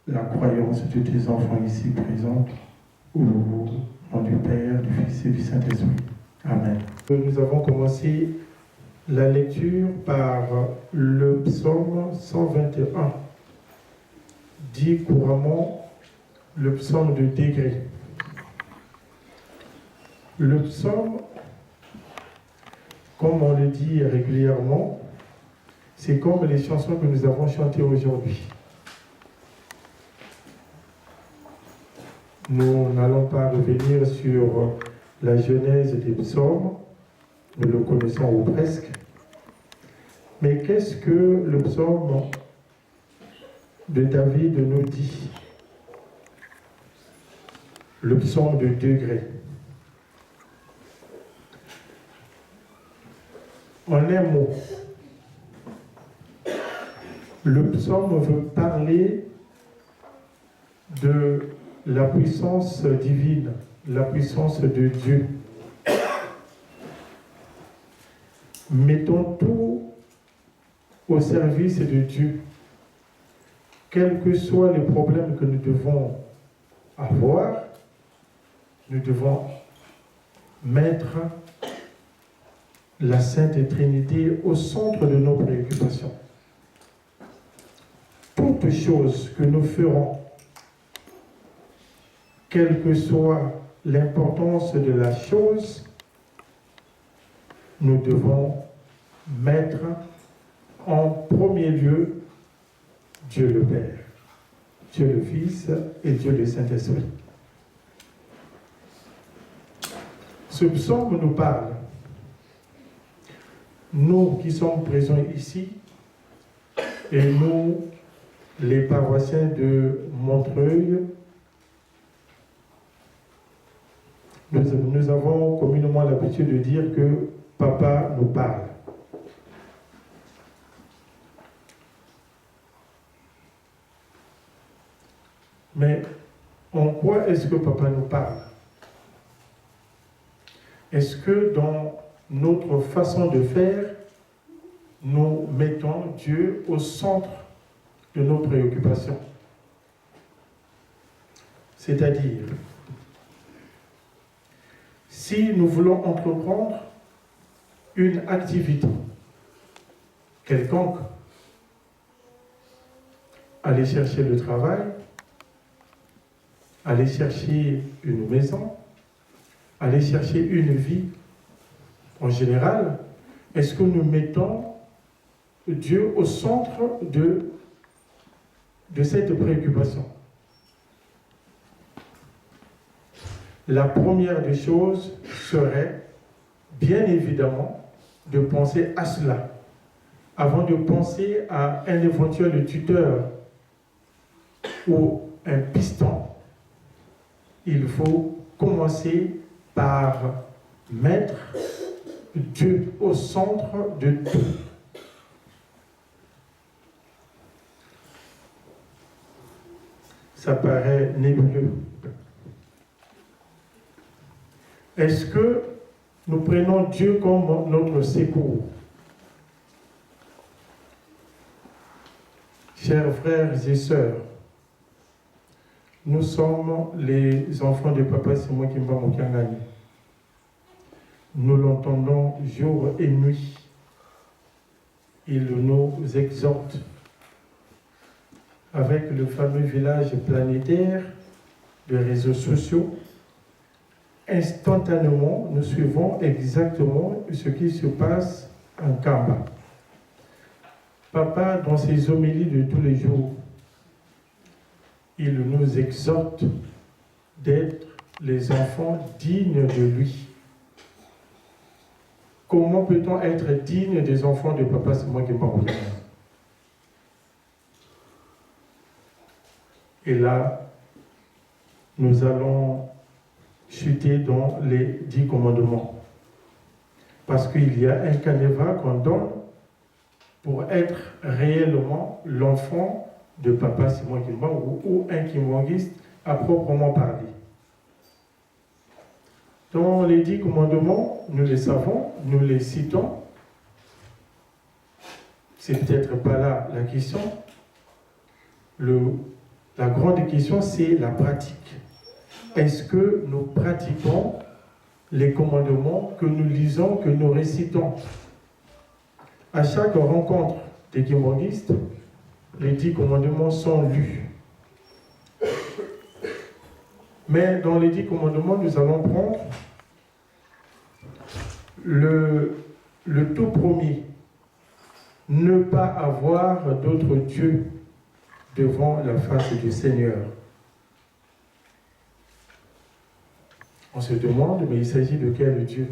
la croyance de tes enfants ici présents, au nom du Père, du Fils et du Saint-Esprit. Amen. Nous avons commencé la lecture par le psaume 121, dit couramment le psaume de degré. Le psaume, comme on le dit régulièrement, C'est comme les chansons que nous avons chantées aujourd'hui. Nous n'allons pas revenir sur la genèse des psaumes, nous le connaissons ou presque. Mais qu'est-ce que le psaume de David nous dit? Le psaume de degré. En un mot, le psaume veut parler de la puissance divine, la puissance de Dieu. Mettons tout au service de Dieu. Quels que soient les problèmes que nous devons avoir, nous devons mettre la Sainte Trinité au centre de nos préoccupations. Toutes choses que nous ferons, quelle que soit l'importance de la chose, nous devons mettre en premier lieu Dieu le Père, Dieu le Fils et Dieu le Saint-Esprit. Ce psaume nous parle, nous qui sommes présents ici, et nous, les paroissiens de Montreuil, nous avons communément l'habitude de dire que Papa nous parle. Mais en quoi est-ce que Papa nous parle? Est-ce que dans notre façon de faire, nous mettons Dieu au centre de nos préoccupations? C'est-à-dire, si nous voulons entreprendre une activité quelconque, aller chercher le travail, aller chercher une maison, aller chercher une vie en général, est-ce que nous mettons Dieu au centre de cette préoccupation? La première des choses serait, bien évidemment, de penser à cela. Avant de penser à un éventuel tuteur ou un piston, il faut commencer par mettre Dieu au centre de tout. Ça paraît nébuleux. Est-ce que nous prenons Dieu comme notre secours? Chers frères et sœurs, nous sommes les enfants de Papa Simon Kimba Mokiangani. Nous l'entendons jour et nuit. Il nous exhorte avec le fameux village planétaire des réseaux sociaux. Instantanément, nous suivons exactement ce qui se passe en Kamba. Papa, dans ses homélies de tous les jours, il nous exhorte d'être les enfants dignes de lui. Comment peut-on être digne des enfants de Papa Simon Kimba Mokiangani? Et là, nous allons chuter dans les 10 commandements. Parce qu'il y a un canevas qu'on donne pour être réellement l'enfant de Papa Simon Kimba ou un kimbanguiste à proprement parler. Dans les 10 commandements, nous les savons, nous les citons. C'est peut-être pas là la question. La grande question, c'est la pratique. Est-ce que nous pratiquons les commandements que nous lisons, que nous récitons? À chaque rencontre des kimbanguistes, les 10 commandements sont lus. Mais dans les 10 commandements, nous allons prendre le tout premier. ne pas avoir d'autres dieux devant la face du Seigneur. On se demande, mais il s'agit de quel Dieu?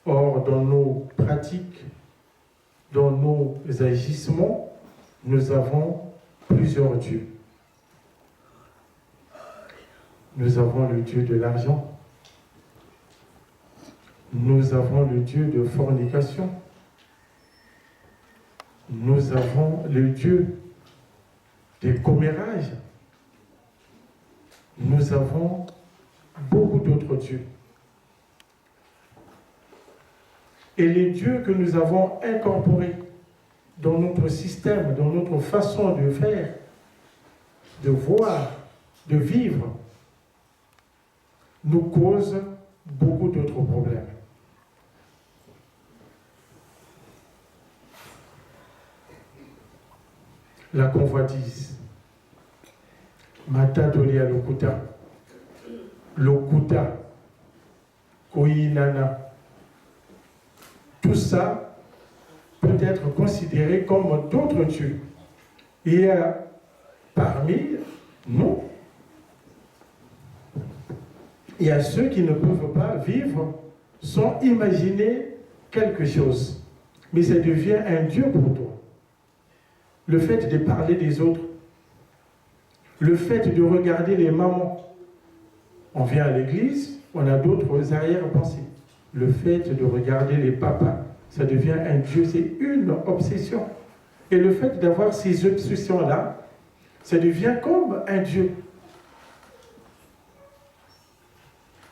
Or, dans nos pratiques, dans nos agissements, nous avons plusieurs dieux. Nous avons le Dieu de l'argent. Nous avons le Dieu de fornication. Nous avons le Dieu des commérages. Nous avons beaucoup d'autres dieux. Et les dieux que nous avons incorporés dans notre système, dans notre façon de faire, de voir, de vivre, nous causent beaucoup d'autres problèmes. La convoitise. Mata Dolia Lokuta. Lokuta. Koinana. Tout ça peut être considéré comme d'autres dieux. Et parmi nous, il y a ceux qui ne peuvent pas vivre sans imaginer quelque chose. Mais ça devient un Dieu pour toi. Le fait de parler des autres, le fait de regarder les mamans. On vient à l'église, on a d'autres arrière-pensées. Le fait de regarder les papas, ça devient un Dieu, c'est une obsession. Et le fait d'avoir ces obsessions-là, ça devient comme un Dieu.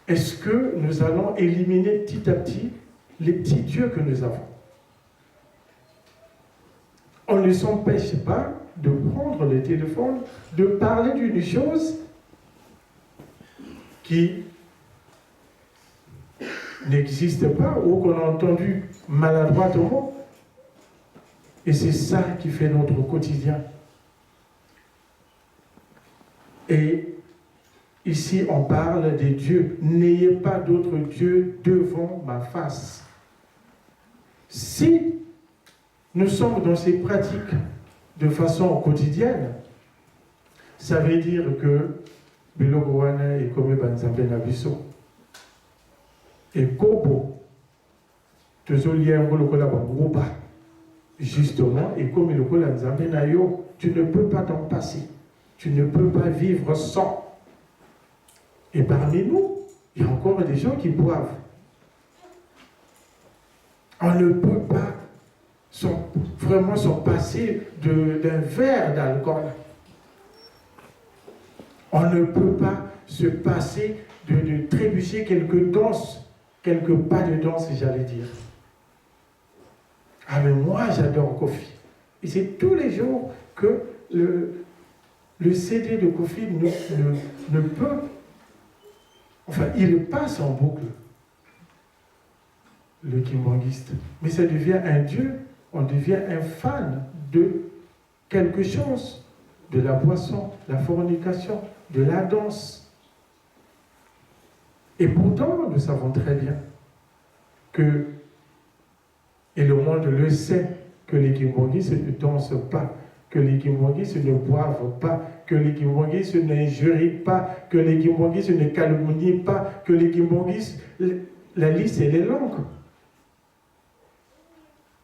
Est-ce que nous allons éliminer petit à petit les petits dieux que nous avons? On ne s'empêche pas de prendre le téléphone, de parler d'une chose qui n'existe pas ou qu'on a entendu maladroitement. Et c'est ça qui fait notre quotidien. Et ici, on parle des dieux. N'ayez pas d'autres dieux devant ma face. Si nous sommes dans ces pratiques de façon quotidienne, ça veut dire que Bilogowana est comme Banzambe Nabiso. Et Kobo, justement, et comme le Nzambe Nayo, tu ne peux pas t'en passer. Tu ne peux pas vivre sans. Et parmi nous, il y a encore des gens qui boivent. On ne peut pas vraiment s'en passer d'un verre d'alcool. On ne peut pas se passer de trébucher quelques danses, quelques pas de danse, j'allais dire. Ah mais moi j'adore Kofi. Et c'est tous les jours que le CD de Kofi ne peut... Enfin, il passe en boucle, le kimbangiste. Mais ça devient un dieu, on devient un fan de quelque chose, de la boisson, la fornication, de la danse. Et pourtant, nous savons très bien que, et le monde le sait, que les kimbangistes ne dansent pas, que les kimbangistes ne boivent pas, que les kimbangistes n'injurient pas, que les kimbangistes ne calomnient pas, que les kimbangistes, la liste elle est longue.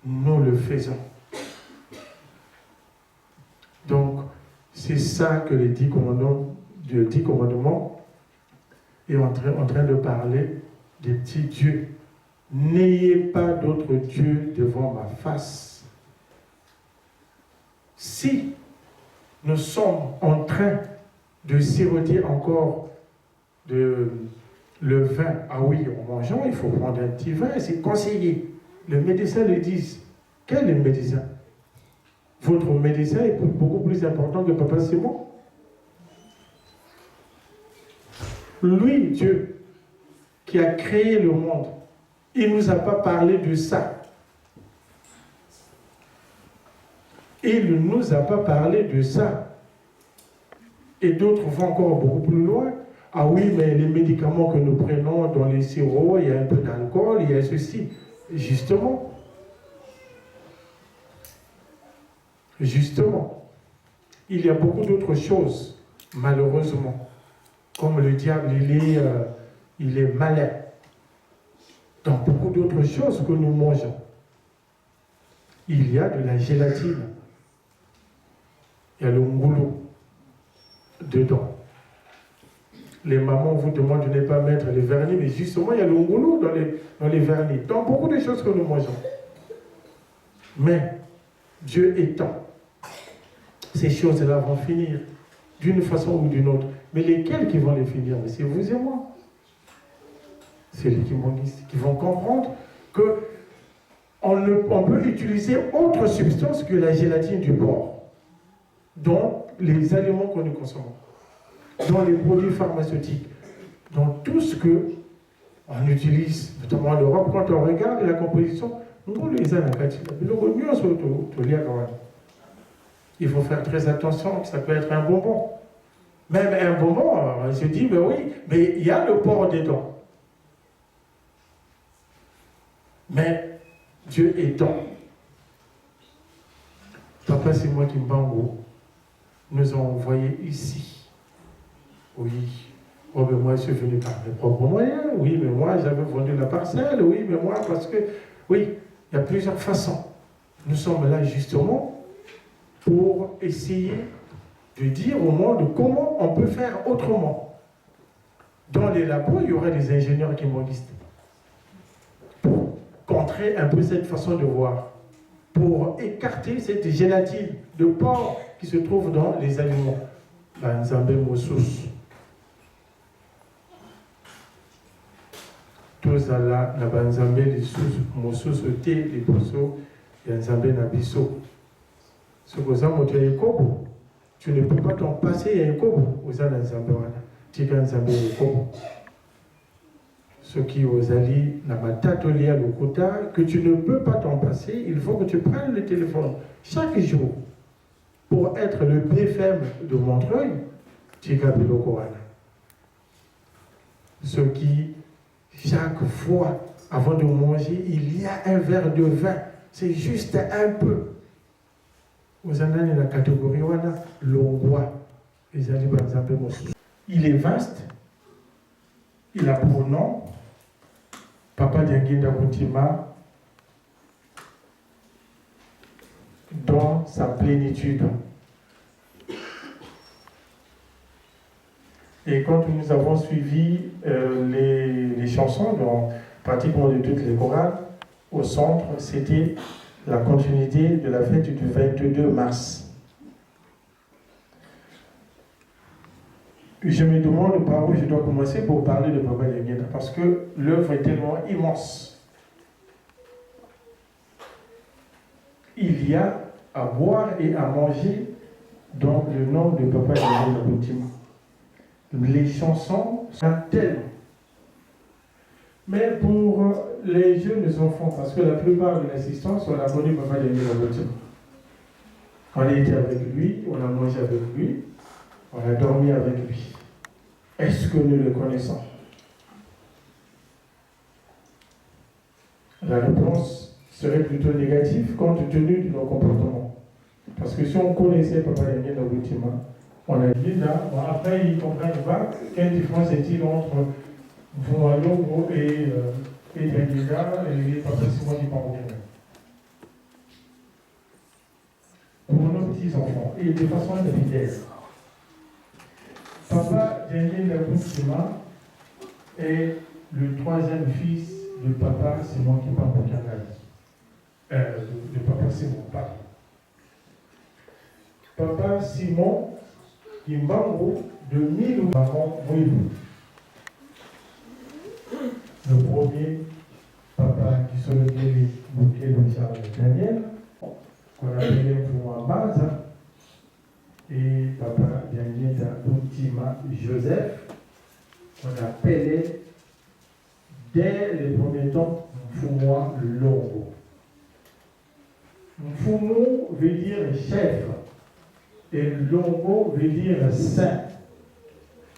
Nous le faisons. Donc, c'est ça que les 10 commandements est en train de parler des petits dieux. N'ayez pas d'autres dieux devant ma face. Si nous sommes en train de siroter encore le vin, ah oui, en mangeant, il faut prendre un petit vin, c'est conseillé. Le médecin le dit. Quel est le médecin? Votre médecin est beaucoup plus important que Papa Simon. Lui, Dieu, qui a créé le monde, il ne nous a pas parlé de ça. Il ne nous a pas parlé de ça. Et d'autres vont encore beaucoup plus loin. Ah oui, mais les médicaments que nous prenons dans les sirops, il y a un peu d'alcool, il y a ceci. Justement, Justement, il y a beaucoup d'autres choses, malheureusement. Comme le diable, il est malin dans beaucoup d'autres choses que nous mangeons. Il y a de la gélatine. Il y a le ngoulou dedans. Les mamans vous demandent de ne pas mettre les vernis, mais justement, il y a le ngoulou dans les vernis, dans beaucoup de choses que nous mangeons. Mais, Dieu étant, ces choses-là vont finir d'une façon ou d'une autre. Mais lesquelles qui vont les finir? Mais c'est vous et moi. C'est les kimonistes qui vont comprendre qu'on peut utiliser autre substance que la gélatine du porc dans les aliments que nous consommons, dans les produits pharmaceutiques, dans tout ce qu'on utilise, notamment en Europe. Quand on regarde la composition, il faut faire très attention, ça peut être un bonbon. Même un bonbon, on se dit, ben oui, mais il y a le porc dedans. Mais Dieu étant, Papa Simon Kimbango nous a envoyés ici. Oui. Oh, mais moi, je suis venu par mes propres moyens. Oui, mais moi, j'avais vendu la parcelle. Oui, mais moi, parce que... Oui, il y a plusieurs façons. Nous sommes là, justement, pour essayer de dire au monde comment on peut faire autrement. Dans les labos, il y aurait des ingénieurs kimonistes pour contrer un peu cette façon de voir, pour écarter cette gélatine de porc qui se trouve dans les aliments. La Nzambe Mosus. Tous ala na banzambe les Mosus te les poso ya Nzambe na biso. Ce que ça montre Yakobo, tu ne peux pas t'en passer à Yakobo aux ala Nzambe wana. Tika Nzambe Yakobo. Ce qui aux alliés na matatoli à l'okota, que tu ne peux pas t'en passer, il faut que tu prennes le téléphone chaque jour pour être le BFM de Montreuil. Tika Biloko wana. Ce qui chaque fois, avant de manger, il y a un verre de vin. C'est juste un peu. Vous en avez la catégorie wana, l'ongwa. Il est vaste. Il a pour nom Papa Dianguinda Boutima dans sa plénitude. Et quand nous avons suivi les chansons dans pratiquement de toutes les chorales, au centre, c'était la continuité de la fête du 22 mars. Je me demande par où je dois commencer pour parler de Papa Dianguinda, parce que l'œuvre est tellement immense. Il y a à boire et à manger dans le nom de Papa Dianguinda Boutima. Les chansons sont tellement. Mais pour les jeunes enfants, parce que la plupart de l'assistance, on a connu Papa Dianguinda Boutima. On a été avec lui, on a mangé avec lui, on a dormi avec lui. Est-ce que nous le connaissons? La réponse serait plutôt négative compte tenu de nos comportements. Parce que si on connaissait Papa Dianguinda Boutima, on a dit là, bon, après ils comprennent pas quelle différence est-il entre Voualongo et Dianguinda et Papa Simon Kimbango. Pour nos petits-enfants, et de façon individuelle. Papa Dianguinda Boutima est le troisième fils de Papa Simon Kimbango de Papa Simon, pardon. Papa Simon Kimbango de 1000 parents Mouilou. Le premier, Papa qui se nommait Bouquet de Charles Daniel, qu'on appelait Mouamaza, et Papa Dianguinda Boutima Joseph, qu'on appelait dès les premiers temps Mfumwa Longo. Mfumu veut dire chef. Et Longo veut dire saint.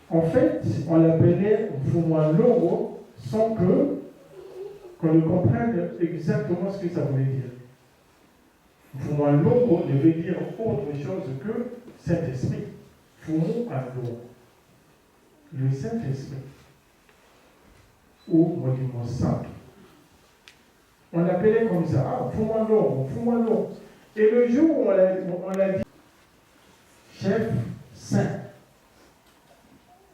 En fait, on l'appelait Mfumwa Longo sans qu'on ne comprenne exactement ce que ça voulait dire. Fumanlongo devait dire autre chose que Saint-Esprit. Fumu Ando. Le Saint-Esprit. Ou Monument Saint. On l'appelait comme ça. Ah, Fumanlongo, Fumanlongo. Et le jour où on l'a dit, chef saint.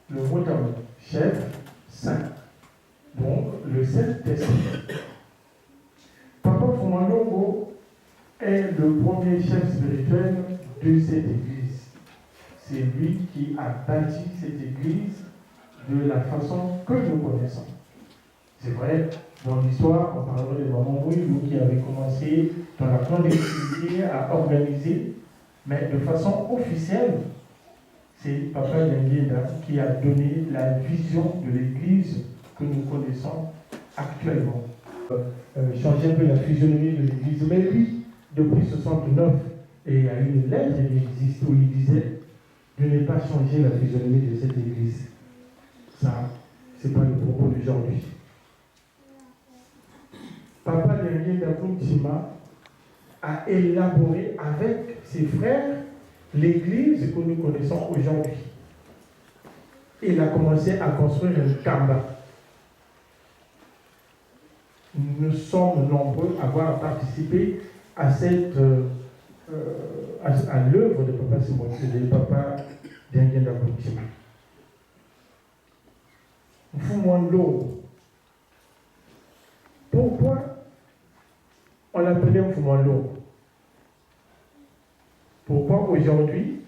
Le mot d'amour. Chef saint. Donc, le Saint-Esprit. Papa Fumanlongo est le premier chef spirituel de cette église. C'est lui qui a bâti cette église de la façon que nous connaissons. C'est vrai, dans l'histoire, on parlera de Maman Mouilou qui avait commencé dans la clandestinité à organiser, mais de façon officielle, c'est Papa Yangueda qui a donné la vision de l'église que nous connaissons actuellement. Changer un peu la physionomie de l'église, mais lui, depuis 69, et il y a une lettre qui existe où il disait de ne pas changer la physionomie de cette église. Ça, c'est pas le propos d'aujourd'hui. Papa Yangueda Kuntima a élaboré avec ses frères l'église que nous connaissons aujourd'hui. Il a commencé à construire un kamba. Nous sommes nombreux à avoir participé à cette à l'œuvre de Papa Simon, de Papa Yangueda Kuntima. Mfumwando. Pourquoi on l'appelait Mfumwando? Pourquoi aujourd'hui,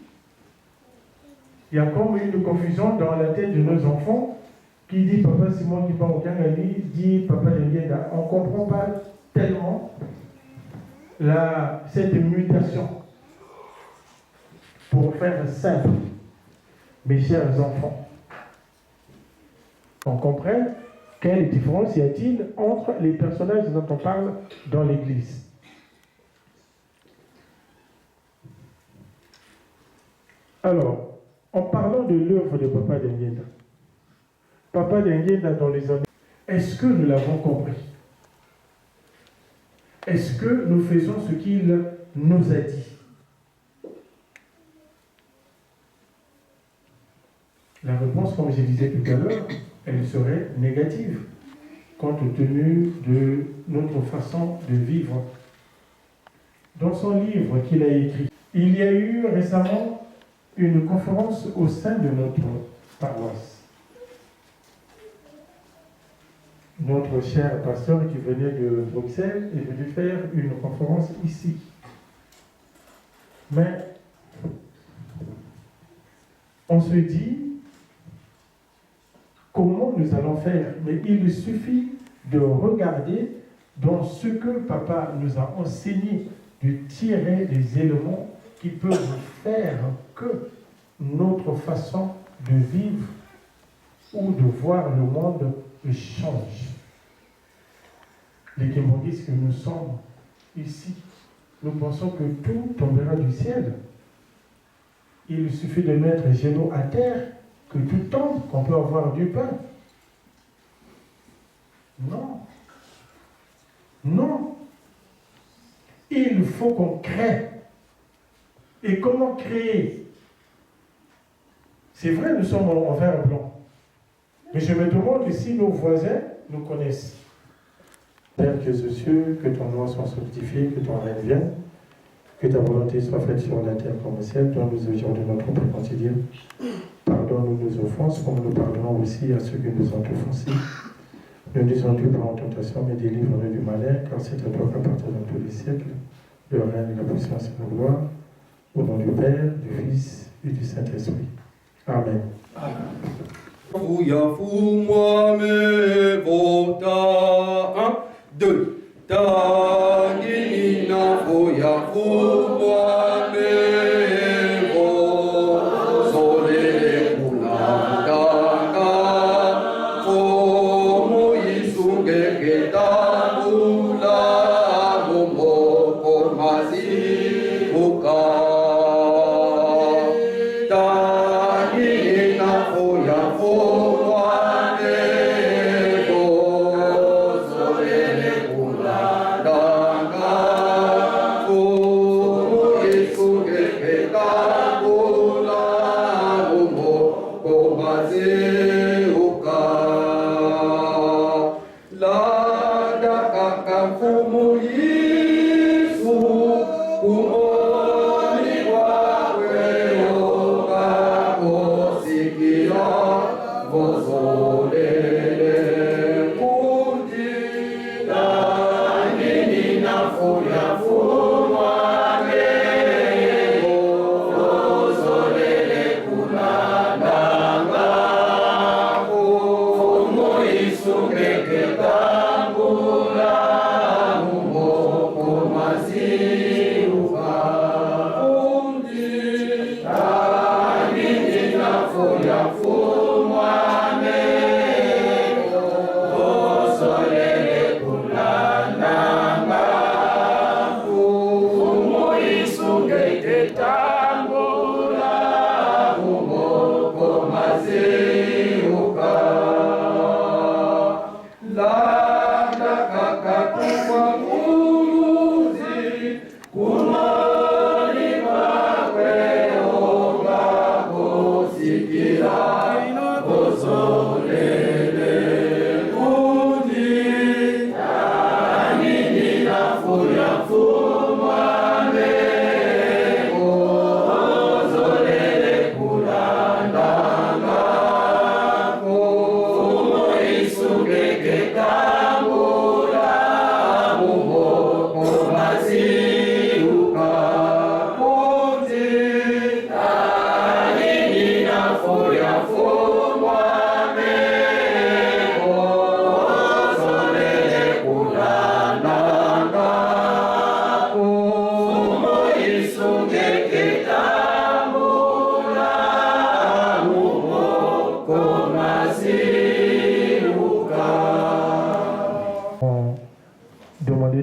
il y a comme une confusion dans la tête de nos enfants qui dit Papa Simon qui parle au Kangali, dit Papa Yangueda. On ne comprend pas tellement cette mutation. Pour faire simple, mes chers enfants, on comprend quelle différence y a-t-il entre les personnages dont on parle dans l'Église. Alors, en parlant de l'œuvre de Papa Yangueda, Papa Yangueda dans les années, est-ce que nous l'avons compris? Est-ce que nous faisons ce qu'il nous a dit? La réponse, comme je disais tout à l'heure, elle serait négative, compte tenu de notre façon de vivre. Dans son livre qu'il a écrit, il y a eu récemment une conférence au sein de notre paroisse. Notre cher pasteur qui venait de Bruxelles est venu faire une conférence ici. Mais on se dit, comment nous allons faire? Mais il suffit de regarder dans ce que Papa nous a enseigné, de tirer des éléments qui peuvent faire que notre façon de vivre ou de voir le monde change. Les Kémondistes que nous sommes ici, nous pensons que tout tombera du ciel. Il suffit de mettre les genoux à terre, que tout tombe, qu'on peut avoir du pain. Non. Non. Il faut qu'on crée. Et comment créer? C'est vrai, nous sommes en vert blanc. Mais je me demande si nos voisins nous connaissent. Père que aux cieux, que ton nom soit sanctifié, que ton règne vienne, que ta volonté soit faite sur la terre comme au ciel. Donne-nous aujourd'hui notre pain quotidien. Pardonne-nous nos offenses, comme nous pardonnons aussi à ceux qui nous ont offensés. Ne nous induis pas en tentation, mais délivre-nous du malin, car c'est à toi qu'appartient dans tous les siècles le règne, la puissance et la gloire. Au nom du Père, du Fils et du Saint-Esprit. Amen. Fouya me vota 1, 2. Tanina fouya me vota sole kulanga como isunge ketabula momo komasi uka. Oh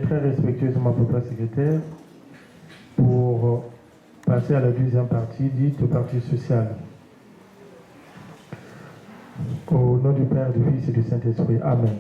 Très respectueusement, papa secrétaire, pour passer à la deuxième partie dite partie sociale. Au nom du Père, du Fils et du Saint-Esprit. Amen.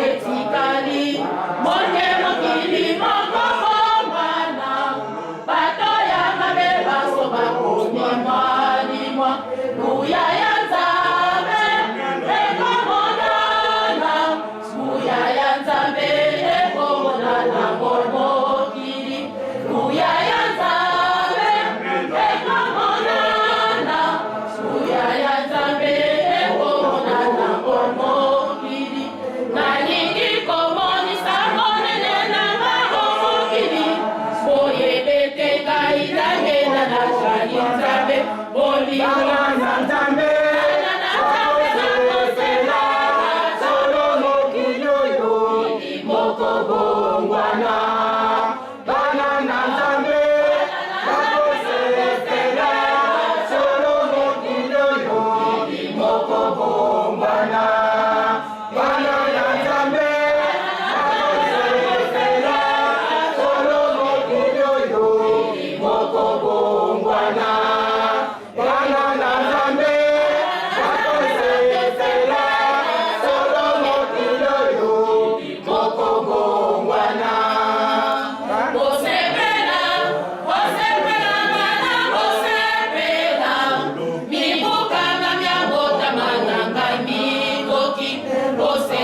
etikali monde mokili moko bombana bato ya mabe baso bakomi mwalimwa nguya ya nzambe ekomonana nguya ya nzambe ekomonana mokili nguya ya nzambe ekomonana nguya ya nzambe ekomonana mokili nalingi komonisa monene na mokili boyebeteka ilangela na jali nzambe bolingo na nzambe mokobongwana bana na nzambe bakosepela solo mokili oyo mokobongwana bana na nzambe bakosepela solo mokili oyo mokobongwana bana na nzambe bakosepela solo mokili oyo mokobongwana bosepela bosepela bana bosepela mibukanga myabota mananga mikoki bose